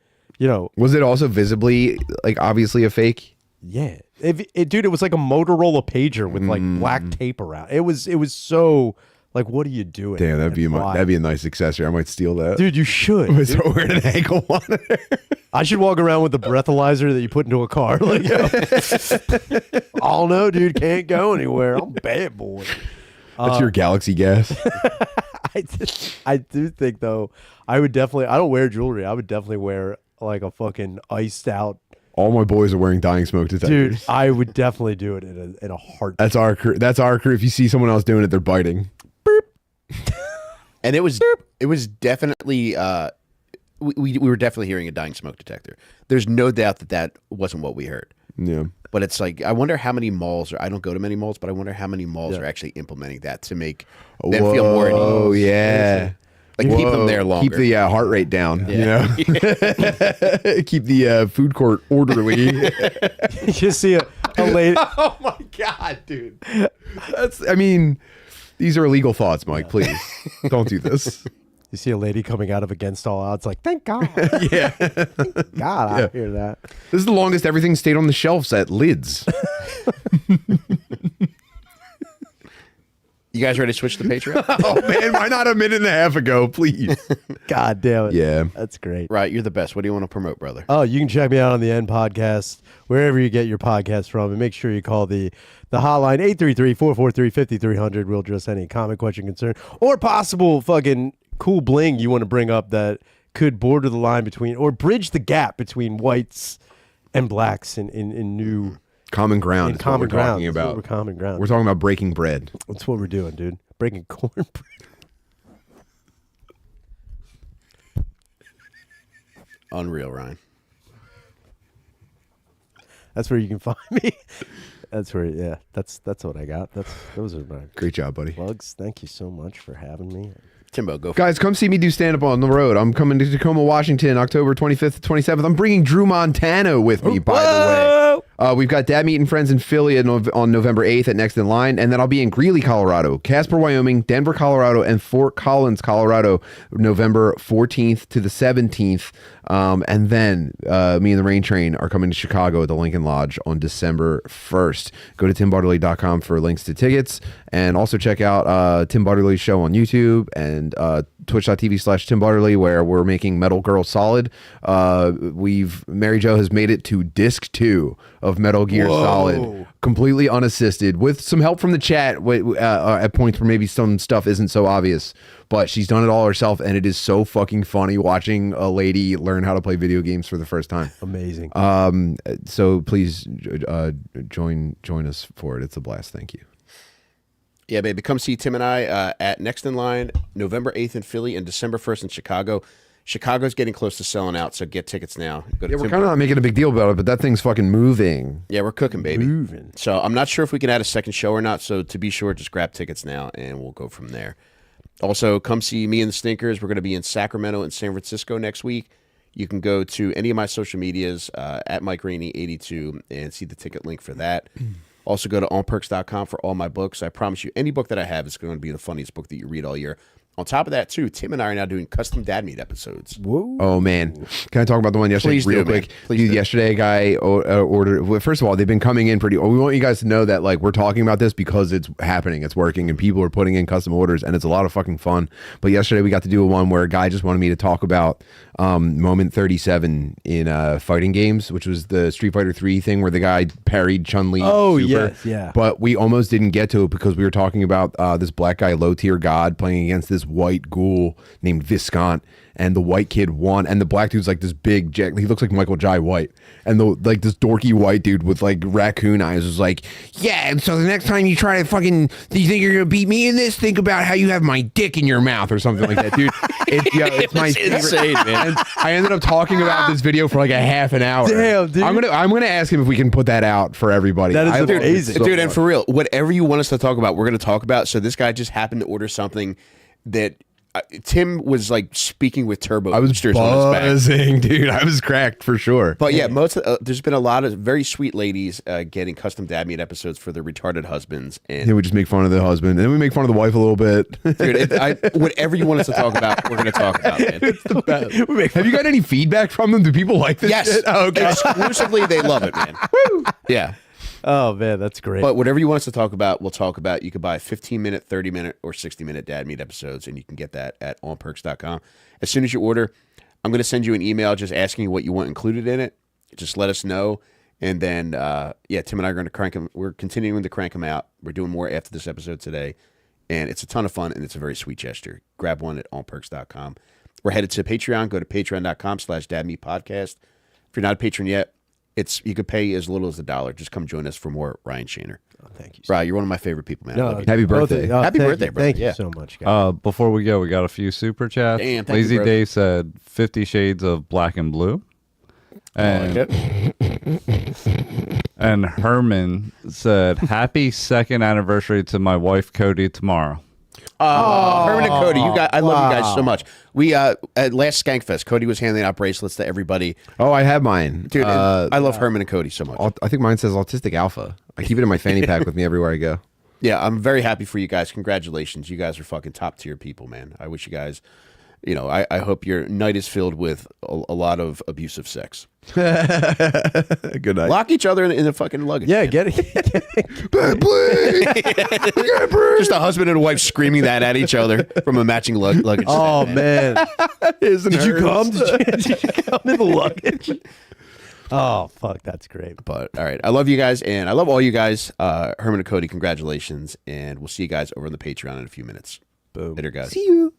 C: Was it also visibly, like, obviously a fake?
B: yeah. Dude, it was like a Motorola pager with like black tape around. It was so like, what are you doing?
C: Damn, that'd
B: And
C: be a nice accessory. I might steal that.
B: dude, you should.
C: I'm
B: dude.
C: wearing an ankle monitor.
B: I should walk around with the breathalyzer that you put into a car. Like, oh no, dude, can't go anywhere. I'm a bad boy.
C: That's your Galaxy gas.
B: I do think though, I would definitely. I don't wear jewelry. I would definitely wear like a fucking iced out.
C: All my boys are wearing dying smoke detectors.
B: Dude, I would definitely do it in a heartbeat.
C: That's our crew. That's our crew. If you see someone else doing it, they're biting.
A: And it was definitely we were definitely hearing a dying smoke detector. There's no doubt that wasn't what we heard.
C: Yeah.
A: But it's like, I wonder how many malls I don't go to many malls, but I wonder how many malls are actually implementing that to make them feel more at ease.
C: Oh yeah.
A: Like keep them there longer.
C: Keep the heart rate down. You know. Keep the food court orderly.
B: You just see a lady.
C: Oh my god, dude. I mean, these are illegal thoughts, Mike. Please don't do this.
B: You see a lady coming out of Against All Odds, like, thank God.
C: Yeah.
B: Thank God, I hear that.
C: This is the longest everything stayed on the shelves at Lids.
A: You guys ready to switch to Patreon?
C: Oh man, why not a minute and a half ago, please?
B: God damn it.
C: Yeah.
B: That's great.
A: Right, you're the best. What do you want to promote, brother?
B: Oh, you can check me out on the End Podcast, wherever you get your podcast from, and make sure you call the hotline 833-443-5300. We'll address any comment, question, concern, or possible fucking cool bling you want to bring up that could border the line between or bridge the gap between whites and blacks in new
C: Common ground.
B: in
C: is
B: common
C: what we're
B: ground.
C: talking
B: That's what
C: about.
B: we're common ground.
C: We're talking about breaking bread.
B: That's what we're doing, dude. Breaking cornbread.
A: Unreal, Ryan.
B: That's where you can find me. That's where, yeah. That's what I got. Those are my
C: Great job, buddy.
B: plugs. Thank you so much for having me.
A: Timbo, go for
C: Guys, come see me do stand-up on the road. I'm coming to Tacoma, Washington, October 25th to 27th. I'm bringing Drew Montana with me, by the way. We've got Dad Meeting Friends in Philly on November 8th at Next in Line, and then I'll be in Greeley, Colorado, Casper, Wyoming, Denver, Colorado, and Fort Collins, Colorado, November 14th to the 17th. And then me and the Rain Train are coming to Chicago at the Lincoln Lodge on December 1st. Go to timbartley.com for links to tickets, and also check out Tim Butterly's show on YouTube and twitch.tv/Tim Butterly, where we're making Metal Girl Solid. Mary Jo has made it to disc 2 of Metal Gear Solid, completely unassisted, with some help from the chat at points where maybe some stuff isn't so obvious. But she's done it all herself, and it is so fucking funny watching a lady learn how to play video games for the first time.
B: Amazing.
C: So please join us for it. It's a blast. Thank you.
A: Yeah, baby. Come see Tim and I at Next in Line, November 8th in Philly and December 1st in Chicago. Chicago's getting close to selling out, so get tickets now. Go to
C: Yeah, we're kind of not making a big deal about it, but that thing's fucking moving.
A: Yeah, we're cooking, baby.
B: Moving.
A: So I'm not sure if we can add a second show or not, so to be sure, just grab tickets now, and we'll go from there. Also, come see me and the Stinkers. We're going to be in Sacramento and San Francisco next week. You can go to any of my social medias at Mike Rainey 82 and see the ticket link for that. Also, go to onperks.com for all my books. I promise you, any book that I have is going to be the funniest book that you read all year. On top of that, too, Tim and I are now doing custom Dad Meat episodes.
B: Whoa.
C: Oh, man. Can I talk about the one yesterday
A: Please
C: real
A: do, man.
C: quick?
A: Please
C: Dude,
A: do.
C: yesterday, a guy ordered... Well, first of all, they've been coming in pretty... We want you guys to know that like we're talking about this because it's happening. It's working, and people are putting in custom orders, and it's a lot of fucking fun. But yesterday, we got to do one where a guy just wanted me to talk about Moment 37 in fighting games, which was the Street Fighter 3 thing where the guy parried Chun-Li.
B: Oh,
C: super.
B: yes, yeah.
C: But we almost didn't get to it because we were talking about this black guy, low-tier god, playing against this this white ghoul named Viscount, and the white kid won, and the black dude's like this big jack. He looks like Michael Jai White, and this dorky white dude with like raccoon eyes was like, yeah. And so the next time you try to fucking, do you think you're gonna beat me in this? Think about how you have my dick in your mouth or something like that, dude. It's my
A: insane, man.
C: And I ended up talking about this video for like a half an hour.
B: Damn, dude.
C: I'm gonna ask him if we can put that out for everybody.
B: That is
C: I love it
B: amazing.
C: so
A: Dude, and
C: much.
A: for real, whatever you want us to talk about, we're going to talk about. So this guy just happened to order something that Tim was like speaking with turbo.
C: I was
A: boosters on his back.
C: buzzing, dude. I was cracked for sure.
A: But yeah, there's been a lot of very sweet ladies getting custom dad meat episodes for their retarded husbands, and
C: Then we just make fun of the husband, and then we make fun of the wife a little bit.
A: dude, whatever you want us to talk about, we're going to talk about, man.
C: Have you got any feedback from them? Do people like this
A: Yes,
C: shit? Oh, okay.
A: exclusively, they love it, man. Yeah.
B: Oh man, that's great.
A: But whatever you want us to talk about, we'll talk about. You could buy 15-minute, 30-minute, or 60-minute dad meat episodes, and you can get that at onperks.com. As soon as you order, I'm going to send you an email just asking you what you want included in it. Just let us know. And then, Tim and I are going to crank them. We're continuing to crank them out. We're doing more after this episode today. And it's a ton of fun, and it's a very sweet gesture. Grab one at onperks.com. We're headed to Patreon. Go to patreon.com/dadmeatpodcast. If you're not a patron yet, you could pay as little as $1. Just come join us for more Ryan Shaner.
B: Oh, thank you.
A: Ryan, you're one of my favorite people, man. I love you.
C: Happy birthday.
A: Happy
B: thank
A: birthday,
B: you.
A: brother.
B: Thank
A: Yeah.
B: you so much, guys.
D: Before we go, we got a few super chats.
A: Damn, thank you,
D: Lazy
A: brother.
D: Dave said 50 Shades of Black and Blue. And, and Herman said, happy second anniversary to my wife, Cody, tomorrow.
A: Herman and Cody, I love you guys so much. We at last Skankfest, Cody was handing out bracelets to everybody.
C: Oh, I have mine.
A: Dude, I love Herman and Cody so much.
C: I think mine says Autistic Alpha. I keep it in my fanny pack with me everywhere I go.
A: Yeah, I'm very happy for you guys. Congratulations. You guys are fucking top tier people, man. I wish you guys, I hope your night is filled with a lot of abusive sex.
C: Good night.
A: Lock each other in the fucking luggage.
B: Yeah, get it.
A: Just a husband and a wife screaming that at each other from a matching luggage.
B: Oh
A: set, man.
B: man, did you come? Did you come in the luggage? Oh fuck, that's great.
A: But all right, I love you guys, and I love all you guys. Herman and Cody, congratulations, and we'll see you guys over on the Patreon in a few minutes.
B: Boom.
A: Later, guys.
C: See you.